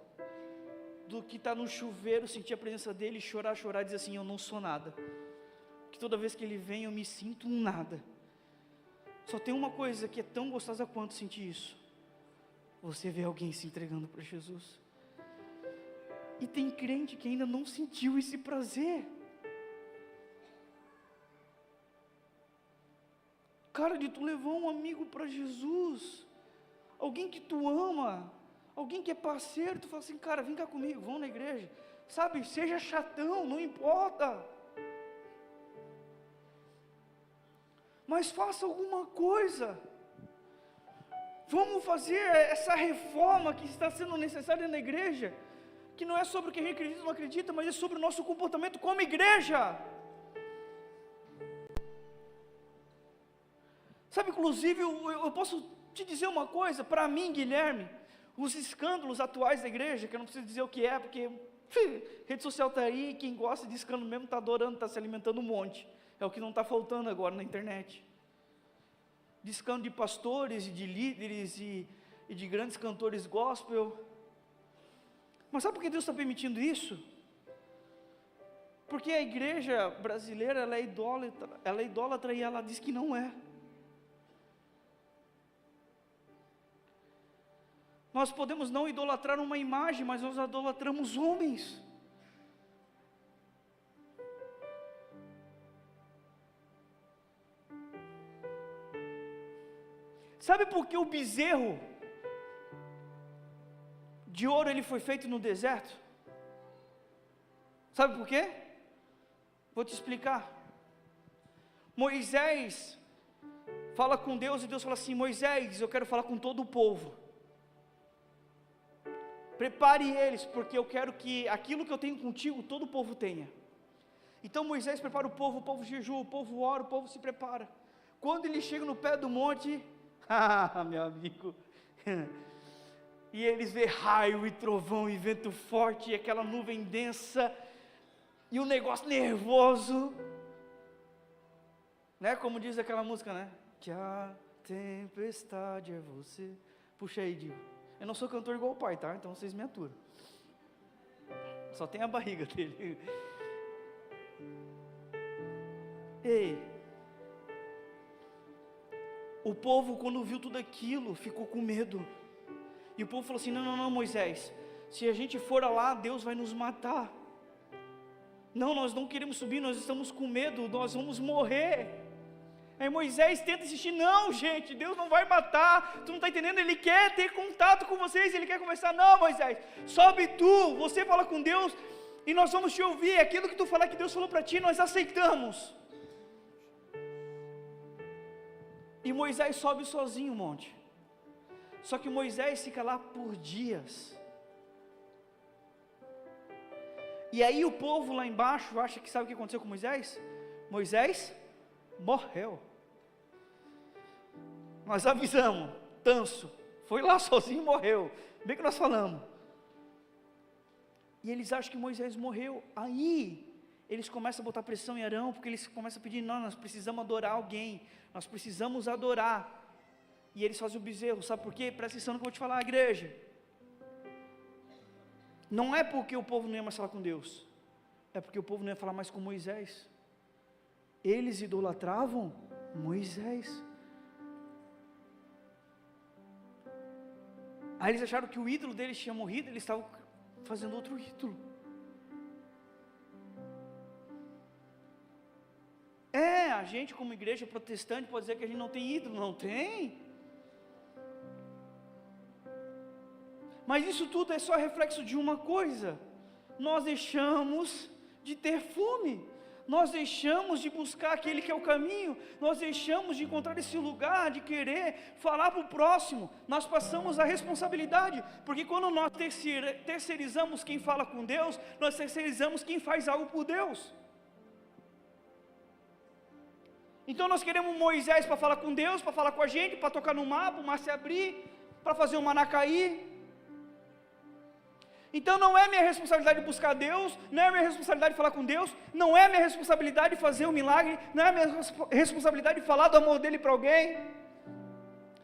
do que estar no chuveiro, sentir a presença dele, chorar, e dizer assim, eu não sou nada. Que toda vez que ele vem eu me sinto um nada. Só tem uma coisa que é tão gostosa quanto sentir isso: você vê alguém se entregando para Jesus. E tem crente que ainda não sentiu esse prazer. Cara, de tu levar um amigo para Jesus, alguém que tu ama, alguém que é parceiro, tu fala assim, cara, vem cá comigo, vamos na igreja, sabe, seja chatão, não importa, mas faça alguma coisa, vamos fazer essa reforma que está sendo necessária na igreja, que não é sobre o que a gente acredita ou não acredita, mas é sobre o nosso comportamento como igreja. Sabe, inclusive, eu posso te dizer uma coisa, para mim, Guilherme, os escândalos atuais da igreja, que eu não preciso dizer o que é, porque rede social está aí, quem gosta de escândalo mesmo está adorando, está se alimentando um monte, é o que não está faltando agora na internet, de escândalo de pastores e de líderes e de grandes cantores gospel. Mas sabe por que Deus está permitindo isso? Porque a igreja brasileira, ela é idólatra e ela diz que não é. Nós podemos não idolatrar uma imagem, mas nós idolatramos homens. Sabe por que o bezerro de ouro ele foi feito no deserto? Sabe por quê? Vou te explicar. Moisés fala com Deus e Deus fala assim, Moisés, eu quero falar com todo o povo. Prepare eles, porque eu quero que aquilo que eu tenho contigo, todo o povo tenha. Então Moisés prepara o povo jejua, o povo ora, o povo se prepara. Quando ele chega no pé do monte, meu amigo, e eles vê raio e trovão e vento forte, e aquela nuvem densa, e um negócio nervoso, né, como diz aquela música, né, que a tempestade é você. Puxa aí, Dio. Eu não sou cantor igual o pai, tá? Então vocês me aturam. Só tem a barriga dele. Ei, o povo quando viu tudo aquilo, ficou com medo. E o povo falou assim, não, Moisés, se a gente for lá, Deus vai nos matar. Não, nós não queremos subir, nós estamos com medo, nós vamos morrer. Aí Moisés tenta insistir, não gente, Deus não vai matar, tu não está entendendo, Ele quer ter contato com vocês, Ele quer conversar. Não, Moisés, sobe tu, você fala com Deus, e nós vamos te ouvir, aquilo que tu falar que Deus falou para ti, nós aceitamos. E Moisés sobe sozinho o monte, só que Moisés fica lá por dias, e aí o povo lá embaixo acha que sabe o que aconteceu com Moisés? Moisés morreu. Nós avisamos, Tanso, foi lá sozinho e morreu, bem que nós falamos. e eles acham que Moisés morreu. Aí eles começam a botar pressão em Arão, porque eles começam a pedir: não, nós precisamos adorar alguém, nós precisamos adorar. E eles fazem o bezerro, sabe por quê? Presta atenção no que eu vou te falar, igreja. Não é porque o povo não ia mais falar com Deus, é porque o povo não ia falar mais com Moisés. Eles idolatravam Moisés. Aí eles acharam que o ídolo deles tinha morrido, eles estavam fazendo outro ídolo. A gente como igreja protestante pode dizer que a gente não tem ídolo, não tem. Mas isso tudo é só reflexo de uma coisa: nós deixamos de ter fome, nós deixamos de buscar aquele que é o caminho, nós deixamos de encontrar esse lugar, de querer falar para o próximo, nós passamos a responsabilidade, porque quando nós terceirizamos quem fala com Deus, nós terceirizamos quem faz algo por Deus. Então nós queremos Moisés para falar com Deus, para falar com a gente, para tocar no mar, o mar se abrir, para fazer o maná cair. Então não é minha responsabilidade buscar Deus, não é minha responsabilidade falar com Deus, não é minha responsabilidade fazer um milagre, não é minha responsabilidade falar do amor dele para alguém.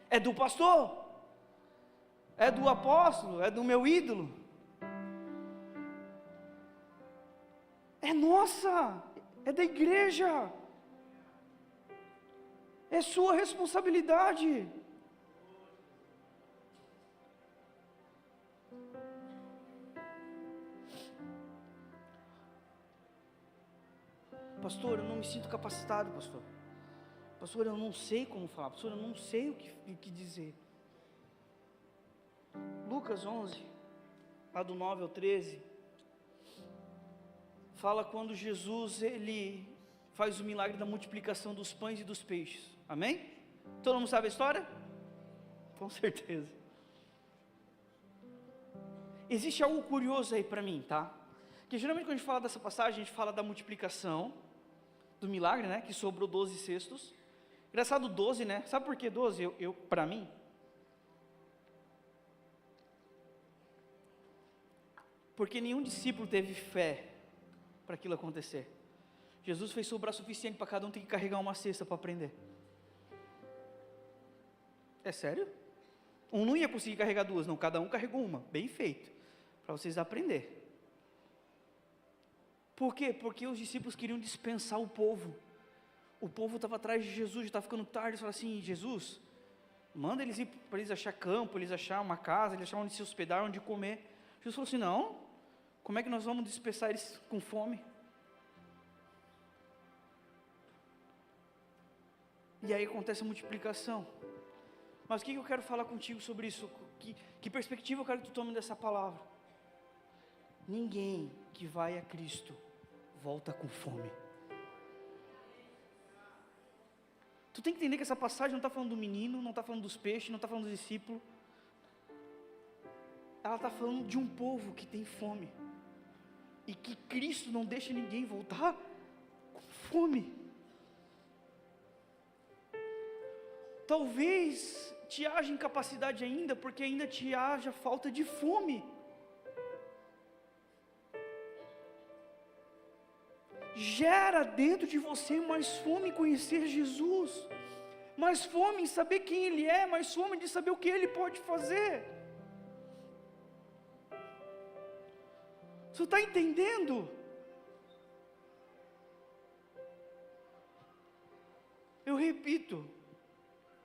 É do pastor, é do apóstolo, é do meu ídolo. É nossa, é da igreja. É sua responsabilidade. Pastor, eu não me sinto capacitado, pastor. Pastor, eu não sei como falar. Pastor, eu não sei o que dizer. Lucas 11, lá do 9 ao 13, fala quando Jesus, ele faz o milagre da multiplicação dos pães e dos peixes. Amém? Todo mundo sabe a história? Com certeza. Existe algo curioso aí para mim, tá? Que geralmente quando a gente fala dessa passagem, a gente fala da multiplicação, do milagre, né? Que sobrou 12 cestos. Engraçado 12, né? Sabe por que 12? Para mim, porque nenhum discípulo teve fé para aquilo acontecer. Jesus fez sobrar suficiente para cada um ter que carregar uma cesta para aprender. É sério? Um não ia conseguir carregar duas, não, cada um carregou uma, bem feito, para vocês aprenderem. Por quê? Porque os discípulos queriam dispensar o povo estava atrás de Jesus, já estava ficando tarde, eles falaram assim: Jesus, manda eles ir para eles achar campo, eles achar uma casa, eles achar onde se hospedar, onde comer. Jesus falou assim: não, como é que nós vamos dispensar eles com fome? E aí acontece a multiplicação. Mas o que eu quero falar contigo sobre isso? Que perspectiva eu quero que tu tome dessa palavra? Ninguém que vai a Cristo volta com fome. Tu tem que entender que essa passagem não está falando do menino, não está falando dos peixes, não está falando do discípulo. Ela está falando de um povo que tem fome. E que Cristo não deixa ninguém voltar com fome. Talvez te haja incapacidade ainda, porque ainda te haja falta de fome. Gera dentro de você mais fome em conhecer Jesus, mais fome em saber quem Ele é, mais fome de saber o que Ele pode fazer. Você está entendendo? Eu repito,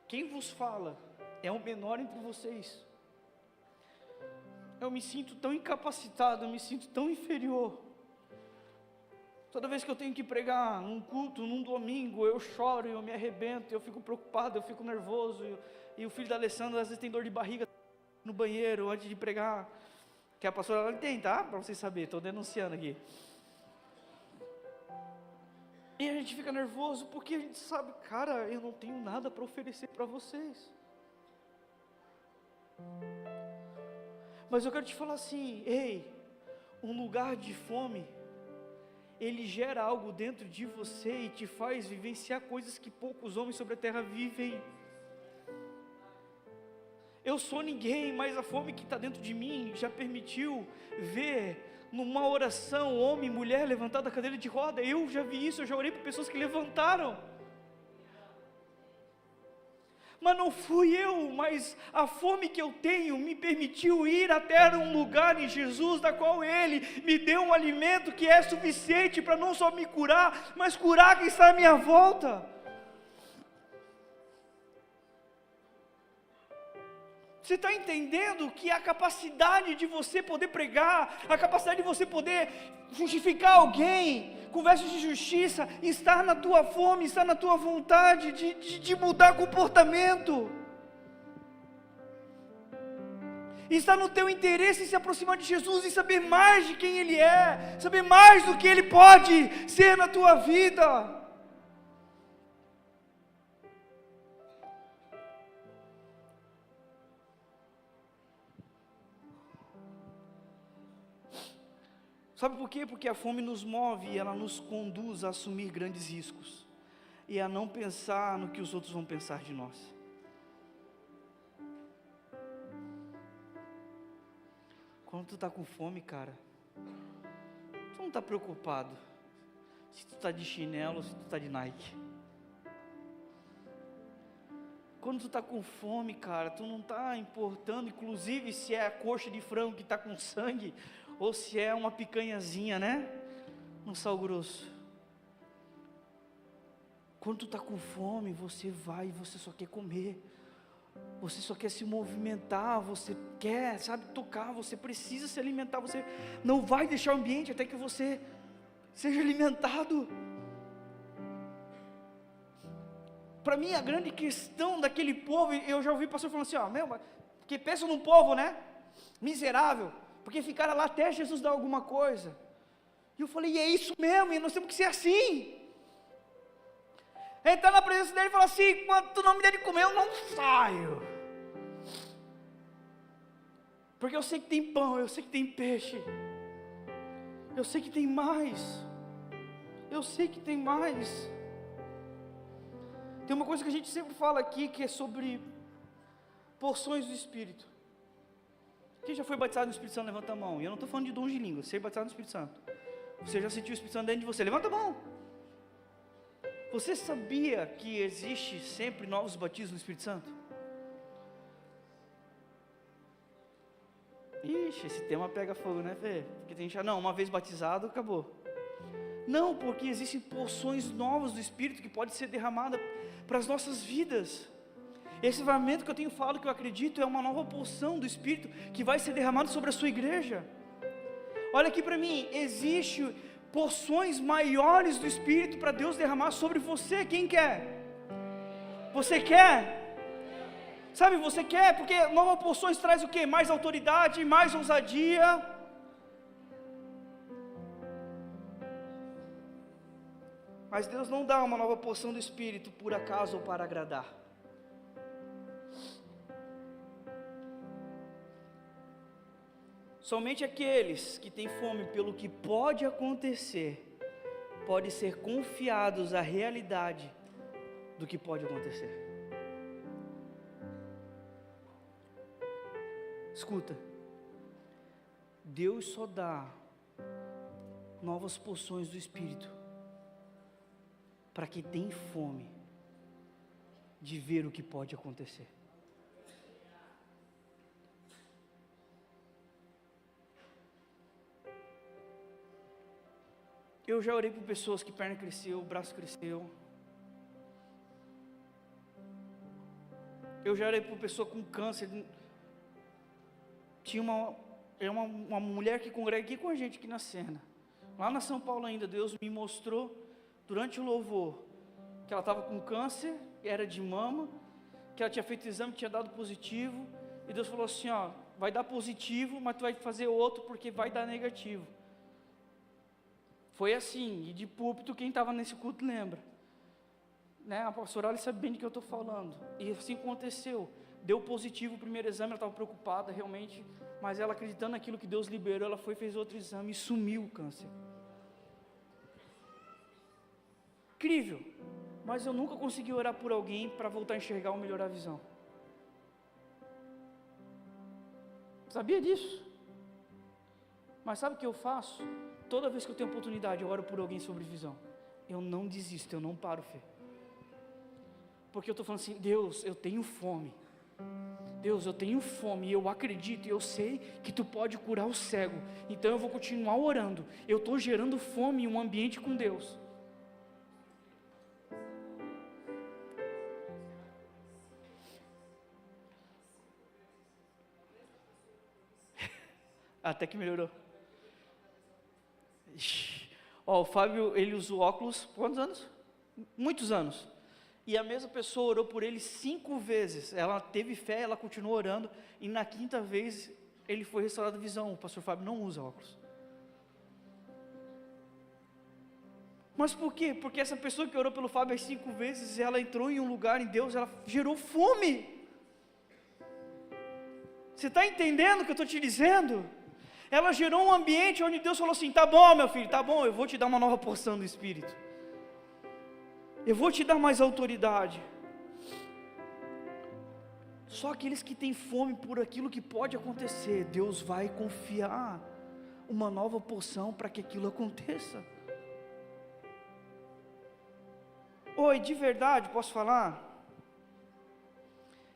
quem vos fala é o menor entre vocês. Eu me sinto tão incapacitado, eu me sinto tão inferior. Toda vez que eu tenho que pregar num culto, num domingo, eu choro, eu me arrebento, eu fico preocupado, eu fico nervoso. E o filho da Alessandra às vezes tem dor de barriga no banheiro antes de pregar. Que a pastora ela tem, tá? Para vocês saberem, estou denunciando aqui. E a gente fica nervoso porque a gente sabe, cara, eu não tenho nada para oferecer para vocês. Mas eu quero te falar assim, ei, um lugar de fome, ele gera algo dentro de você e te faz vivenciar coisas que poucos homens sobre a terra vivem. Eu sou ninguém, mas a fome que está dentro de mim já permitiu ver numa oração, homem e mulher levantar da cadeira de roda. Eu já vi isso, eu já orei por pessoas que levantaram. Mas não fui eu, mas a fome que eu tenho me permitiu ir até um lugar em Jesus, da qual Ele me deu um alimento que é suficiente para não só me curar, mas curar quem está à minha volta. Você está entendendo que a capacidade de você poder pregar, a capacidade de você poder justificar alguém, com versos de justiça, está na tua fome, está na tua vontade de mudar comportamento, está no teu interesse em se aproximar de Jesus, em saber mais de quem Ele é, saber mais do que Ele pode ser na tua vida. Sabe por quê? Porque a fome nos move e ela nos conduz a assumir grandes riscos e a não pensar no que os outros vão pensar de nós. Quando tu está com fome, cara, tu não está preocupado se tu está de chinelo ou se tu está de Nike. Quando tu está com fome, cara, tu não está importando, inclusive, se é a coxa de frango que está com sangue, ou se é uma picanhazinha, né? Um sal grosso. Quando tu está com fome, você vai e você só quer comer. Você só quer se movimentar, você quer, sabe, tocar, você precisa se alimentar, você não vai deixar o ambiente até que você seja alimentado. Para mim, a grande questão daquele povo, eu já ouvi o pastor falando assim, porque pensa num povo, né, miserável, porque ficaram lá até Jesus dar alguma coisa. E eu falei, e é isso mesmo, e nós temos que ser assim. Entrar na presença dele e falar assim, quando tu não me der de comer, eu não saio. Porque eu sei que tem pão, eu sei que tem peixe, eu sei que tem mais, eu sei que tem mais. Tem uma coisa que a gente sempre fala aqui, que é sobre porções do Espírito. Quem já foi batizado no Espírito Santo, levanta a mão. E eu não estou falando de dons de língua, ser batizado no Espírito Santo. Você já sentiu o Espírito Santo dentro de você? Levanta a mão. Você sabia que existe sempre novos batismos no Espírito Santo? Ixi, esse tema pega fogo, né, Fê? Porque tem gente, uma vez batizado, acabou. Não, porque existem porções novas do Espírito que pode ser derramada para as nossas vidas. Esse avivamento que eu tenho falado, que eu acredito, é uma nova porção do Espírito que vai ser derramado sobre a sua igreja. Olha aqui para mim, existe porções maiores do Espírito para Deus derramar sobre você. Quem quer? Você quer? Sabe, você quer? Porque novas porções traz o quê? Mais autoridade, mais ousadia. Mas Deus não dá uma nova porção do Espírito por acaso ou para agradar. Somente aqueles que têm fome pelo que pode acontecer, podem ser confiados à realidade do que pode acontecer. Escuta, Deus só dá novas porções do Espírito para quem tem fome de ver o que pode acontecer. Eu já orei por pessoas que perna cresceu, o braço cresceu. Eu já orei por pessoa com câncer. Tinha uma mulher que congrega aqui com a gente, aqui na cena. Lá na São Paulo ainda, Deus me mostrou, durante o louvor, que ela estava com câncer, era de mama, que ela tinha feito exame, tinha dado positivo, e Deus falou assim, vai dar positivo, mas tu vai fazer outro, porque vai dar negativo. Foi assim, e de púlpito, quem estava nesse culto lembra, né? A pastora Alice sabe bem do que eu estou falando, e assim aconteceu, deu positivo o primeiro exame, ela estava preocupada realmente, mas ela acreditando naquilo que Deus liberou, ela foi e fez outro exame e sumiu o câncer. Incrível, mas eu nunca consegui orar por alguém para voltar a enxergar ou melhorar a visão. Sabia disso? Mas sabe o que eu faço? Toda vez que eu tenho oportunidade, eu oro por alguém sobre visão. Eu não desisto, eu não paro, Fê. Porque eu estou falando assim, Deus, eu tenho fome. Deus, eu tenho fome, e eu acredito, e eu sei que Tu pode curar o cego. Então eu vou continuar orando. Eu estou gerando fome em um ambiente com Deus. Até que melhorou. Ó, o Fábio, ele usou óculos, quantos anos? Muitos anos. E a mesma pessoa orou por ele 5 vezes. Ela teve fé, ela continuou orando. E na 5ª vez, ele foi restaurado a visão. O pastor Fábio não usa óculos. Mas por quê? Porque essa pessoa que orou pelo Fábio as 5 vezes, ela entrou em um lugar em Deus, ela gerou fome. Você está entendendo o que eu estou te dizendo? Ela gerou um ambiente onde Deus falou assim, tá bom meu filho, tá bom, eu vou te dar uma nova porção do Espírito. Eu vou te dar mais autoridade. Só aqueles que têm fome por aquilo que pode acontecer, Deus vai confiar uma nova porção para que aquilo aconteça. Oi, de verdade, posso falar?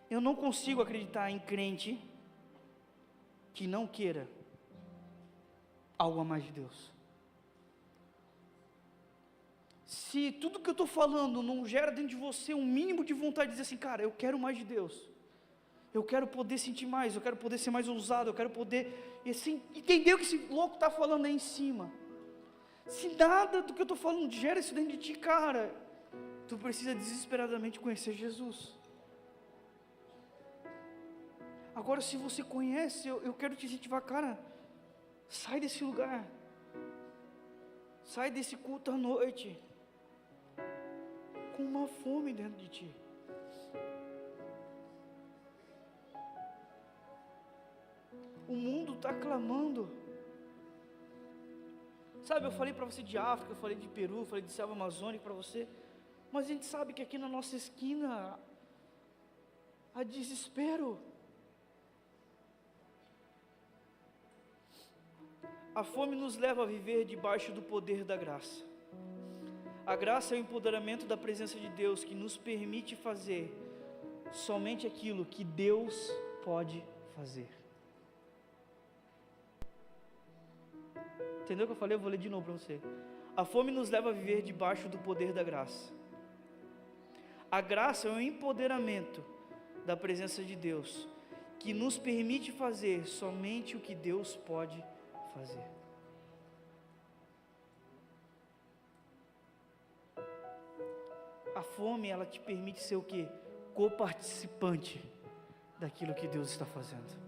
Eu não consigo acreditar em crente que não queira algo a mais de Deus. Se tudo que eu estou falando não gera dentro de você um mínimo de vontade de dizer assim, cara, eu quero mais de Deus, eu quero poder sentir mais, eu quero poder ser mais ousado, eu quero poder assim, entender o que esse louco está falando aí em cima. Se nada do que eu estou falando gera isso dentro de ti, cara, tu precisa desesperadamente conhecer Jesus. Agora, se você conhece, eu quero te incentivar, cara, sai desse lugar, sai desse culto à noite, com uma fome dentro de ti. O mundo está clamando. Sabe, eu falei para você de África, eu falei de Peru, eu falei de selva amazônica para você, mas a gente sabe que aqui na nossa esquina há desespero. A fome nos leva a viver debaixo do poder da graça. A graça é o empoderamento da presença de Deus que nos permite fazer somente aquilo que Deus pode fazer. Entendeu o que eu falei? Eu vou ler de novo para você. A fome nos leva a viver debaixo do poder da graça. A graça é o empoderamento da presença de Deus que nos permite fazer somente o que Deus pode fazer. A fome, ela te permite ser o quê? Coparticipante daquilo que Deus está fazendo.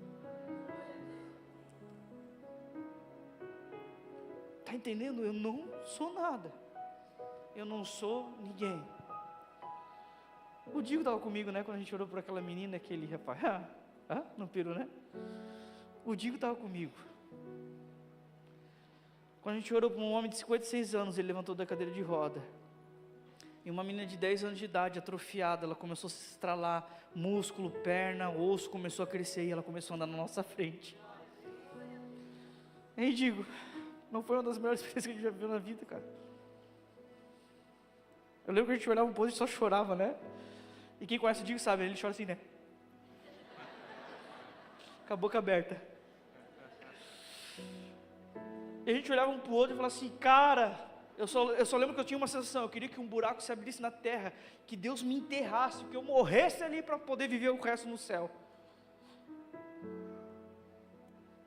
Está entendendo? Eu não sou nada. Eu não sou ninguém. O Diego estava comigo, né? Quando a gente orou por aquela menina, aquele rapaz. No Peru, né? O Diego estava comigo. Quando a gente orou por um homem de 56 anos, ele levantou da cadeira de roda. E uma menina de 10 anos de idade, atrofiada, ela começou a se estralar, músculo, perna, osso começou a crescer e ela começou a andar na nossa frente. E digo, não foi uma das melhores experiências que a gente já viu na vida, cara. Eu lembro que a gente olhava um pouco e só chorava, né? E quem conhece o Diego sabe, ele chora assim, né? Com a boca aberta. E a gente olhava um para o outro e falava assim, cara, eu só lembro que eu tinha uma sensação, eu queria que um buraco se abrisse na terra, que Deus me enterrasse, que eu morresse ali para poder viver o resto no céu.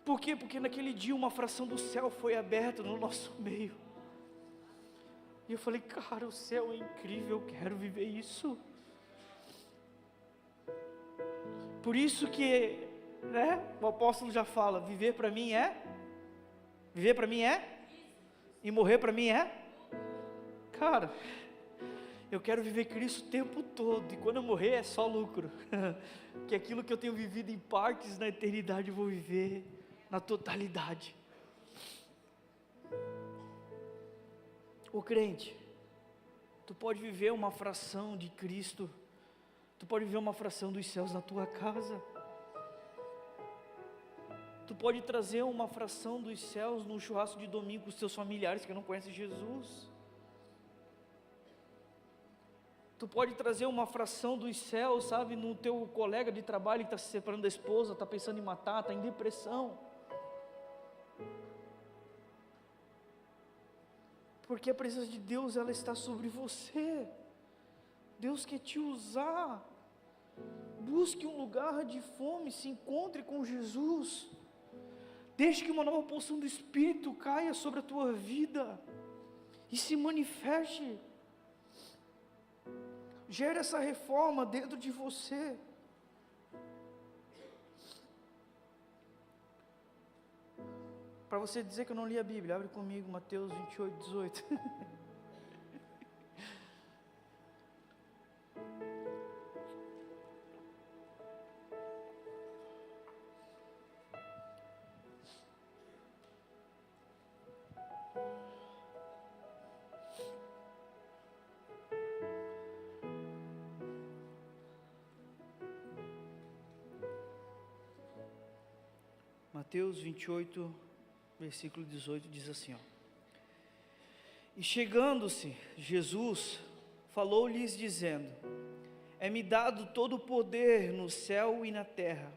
Por quê? Porque naquele dia uma fração do céu foi aberta no nosso meio. E eu falei, cara, o céu é incrível, eu quero viver isso. Por isso que, né, o apóstolo já fala, viver para mim é? Viver para mim é? E morrer para mim é? Cara, eu quero viver Cristo o tempo todo, e quando eu morrer é só lucro, que aquilo que eu tenho vivido em partes na eternidade eu vou viver na totalidade. Ô crente, tu pode viver uma fração de Cristo, tu pode viver uma fração dos céus na tua casa, Tu pode trazer uma fração dos céus no churrasco de domingo com os teus familiares que não conhecem Jesus. Tu pode trazer uma fração dos céus, sabe, no teu colega de trabalho que está se separando da esposa, está pensando em matar, está em depressão. Porque a presença de Deus, ela está sobre você. Deus quer te usar. Busque um lugar de fome, se encontre com Jesus. Deixe que uma nova porção do Espírito caia sobre a tua vida e se manifeste. Gere essa reforma dentro de você. Para você dizer que eu não li a Bíblia, abre comigo Mateus 28, 18. Mateus 28, versículo 18 diz assim, ó: E chegando-se Jesus, falou-lhes dizendo: É-me dado todo o poder no céu e na terra.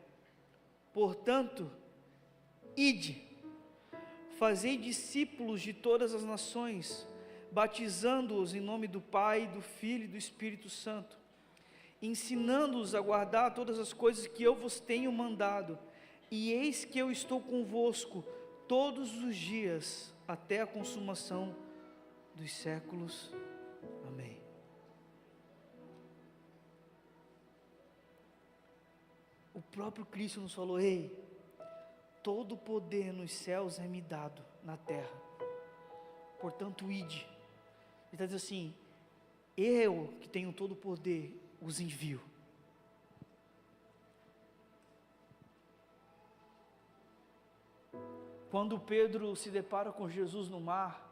Portanto, ide, fazei discípulos de todas as nações, batizando-os em nome do Pai, do Filho e do Espírito Santo, ensinando-os a guardar todas as coisas que eu vos tenho mandado. E eis que eu estou convosco todos os dias, até a consumação dos séculos. Amém. O próprio Cristo nos falou: ei, todo o poder nos céus é me dado na terra, portanto ide. Ele está dizendo assim: eu que tenho todo o poder, os envio. Quando Pedro se depara com Jesus no mar,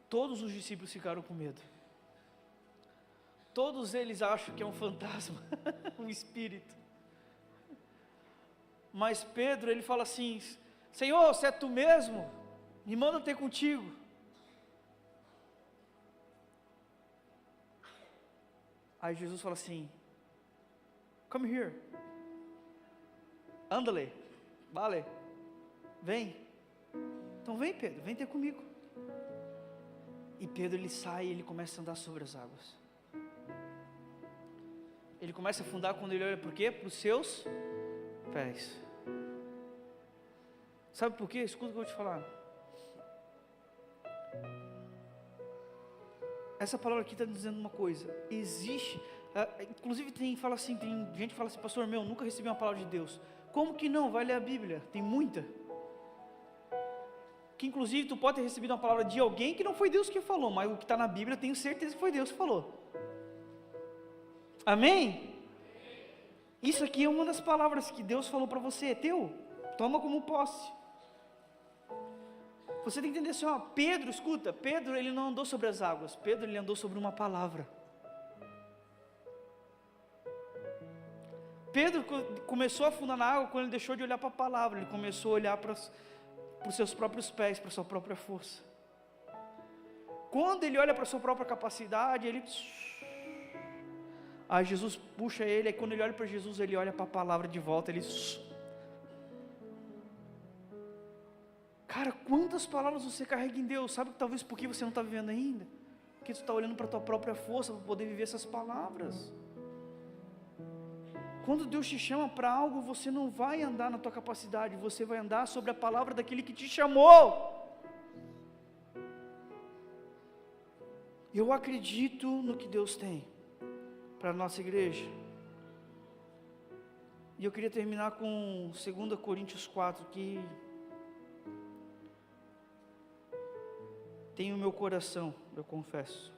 todos os discípulos ficaram com medo. Todos eles acham que é um fantasma, um espírito. Mas Pedro, ele fala assim: Senhor, se é tu mesmo, me manda ter contigo. Aí Jesus fala assim: come here, andale, vale. Vem, então vem Pedro, vem ter comigo. E Pedro, ele sai e ele começa a andar sobre as águas. Ele começa a afundar quando ele olha, por quê? Para os seus pés. Sabe por quê? Escuta o que eu vou te falar. Essa palavra aqui está dizendo uma coisa. Existe, inclusive tem gente que fala assim: pastor, nunca recebi uma palavra de Deus. Como que não? Vai ler a Bíblia, tem muita. Que inclusive tu pode ter recebido uma palavra de alguém que não foi Deus que falou, mas o que está na Bíblia eu tenho certeza que foi Deus que falou. Amém? Isso aqui é uma das palavras que Deus falou para você, é teu, toma como posse. Você tem que entender assim, ó, Pedro, escuta, Pedro ele não andou sobre as águas, Pedro ele andou sobre uma palavra. Pedro começou a afundar na água quando ele deixou de olhar para a palavra, ele começou a olhar para os seus próprios pés, para a sua própria força. Quando ele olha para a sua própria capacidade, aí Jesus puxa ele, aí quando ele olha para Jesus, ele olha para a palavra de volta, ele... Cara, quantas palavras você carrega em Deus? Sabe que talvez porque você não está vivendo ainda? Porque tu está olhando para a tua própria força, para poder viver essas palavras. Quando Deus te chama para algo, você não vai andar na tua capacidade, você vai andar sobre a palavra daquele que te chamou. Eu acredito no que Deus tem para a nossa igreja. E eu queria terminar com 2 Coríntios 4, que tem o meu coração, eu confesso.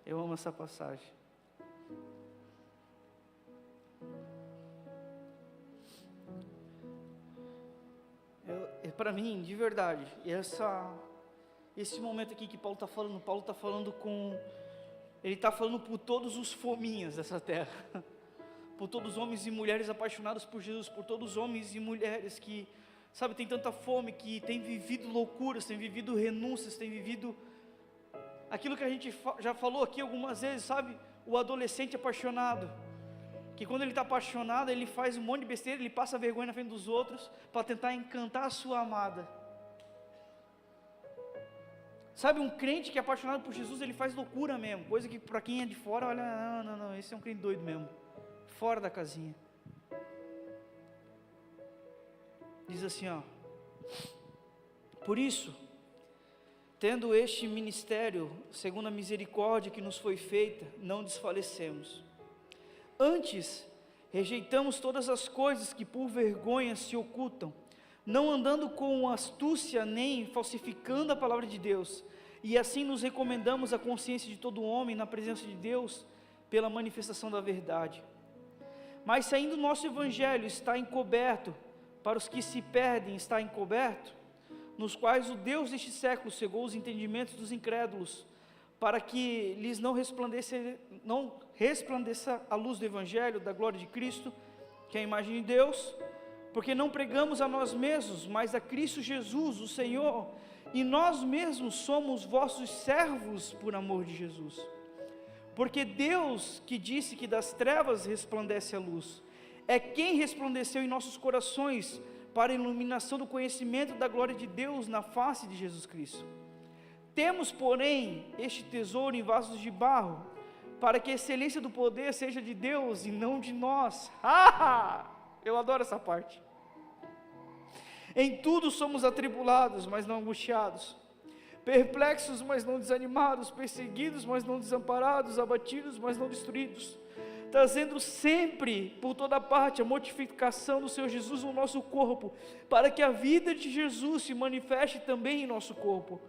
Eu amo essa passagem. Para mim, de verdade, esse momento aqui que Paulo está falando ele está falando por todos os fominhas dessa terra, por todos os homens e mulheres apaixonados por Jesus, por todos os homens e mulheres que, sabe, tem tanta fome, que tem vivido loucuras, tem vivido renúncias, tem vivido aquilo que a gente já falou aqui algumas vezes, sabe, o adolescente apaixonado, que quando ele está apaixonado, ele faz um monte de besteira, ele passa vergonha na frente dos outros, para tentar encantar a sua amada. Sabe, um crente que é apaixonado por Jesus, ele faz loucura mesmo, coisa que para quem é de fora, olha, não, esse é um crente doido mesmo, fora da casinha. Diz assim, ó: por isso, tendo este ministério, segundo a misericórdia que nos foi feita, não desfalecemos. Antes, rejeitamos todas as coisas que por vergonha se ocultam, não andando com astúcia nem falsificando a palavra de Deus, e assim nos recomendamos à consciência de todo homem na presença de Deus, pela manifestação da verdade. Mas se ainda o nosso evangelho está encoberto, para os que se perdem está encoberto, nos quais o Deus deste século cegou os entendimentos dos incrédulos, para que lhes não resplandeça a luz do evangelho, da glória de Cristo, que é a imagem de Deus, porque não pregamos a nós mesmos, mas a Cristo Jesus, o Senhor, e nós mesmos somos vossos servos por amor de Jesus. Porque Deus, que disse que das trevas resplandece a luz, é quem resplandeceu em nossos corações para a iluminação do conhecimento da glória de Deus na face de Jesus Cristo. Temos, porém, este tesouro em vasos de barro, para que a excelência do poder seja de Deus e não de nós. Eu adoro essa parte. Em tudo somos atribulados, mas não angustiados, perplexos, mas não desanimados, perseguidos, mas não desamparados, abatidos, mas não destruídos, trazendo sempre, por toda parte, a mortificação do Senhor Jesus no nosso corpo, para que a vida de Jesus se manifeste também em nosso corpo.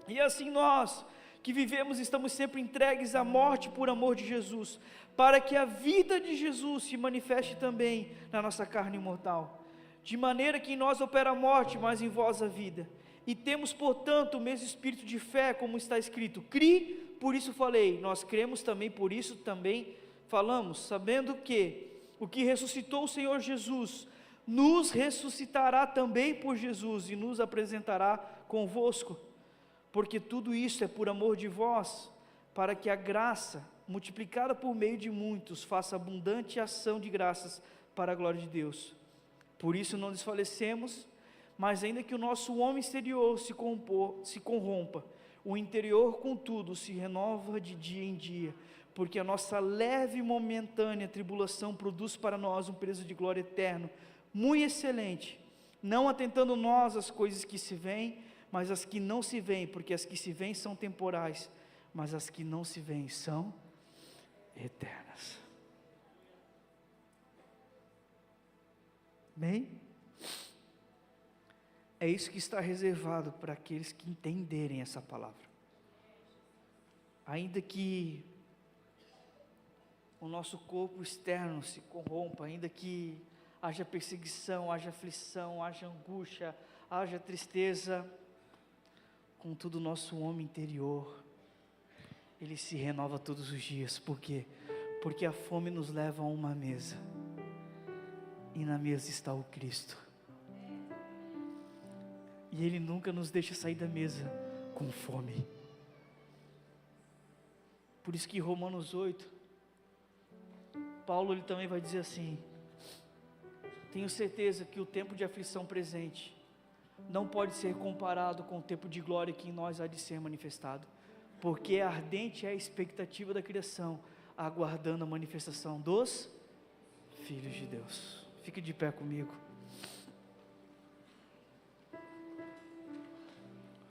E assim nós, que vivemos, estamos sempre entregues à morte por amor de Jesus, para que a vida de Jesus se manifeste também na nossa carne mortal. De maneira que em nós opera a morte, mas em vós a vida. E temos, portanto, o mesmo espírito de fé, como está escrito: cri, por isso falei. Nós cremos também, por isso também falamos, sabendo que o que ressuscitou o Senhor Jesus, nos ressuscitará também por Jesus, e nos apresentará convosco. Porque tudo isso é por amor de vós, para que a graça, multiplicada por meio de muitos, faça abundante ação de graças para a glória de Deus. Por isso não desfalecemos, mas ainda que o nosso homem exterior se corrompa, o interior, contudo, se renova de dia em dia, porque a nossa leve e momentânea tribulação produz para nós um peso de glória eterno, muito excelente, não atentando nós às coisas que se veem, mas as que não se veem, porque as que se veem são temporais, mas as que não se veem são eternas. Bem, é isso que está reservado para aqueles que entenderem essa palavra. Ainda que o nosso corpo externo se corrompa, ainda que haja perseguição, haja aflição, haja angústia, haja tristeza, contudo o nosso homem interior, ele se renova todos os dias. Por quê? Porque a fome nos leva a uma mesa, e na mesa está o Cristo, e Ele nunca nos deixa sair da mesa com fome. Por isso que em Romanos 8, Paulo ele também vai dizer assim: tenho certeza que o tempo de aflição presente não pode ser comparado com o tempo de glória que em nós há de ser manifestado, porque ardente é a expectativa da criação, aguardando a manifestação dos filhos de Deus. Fique de pé comigo.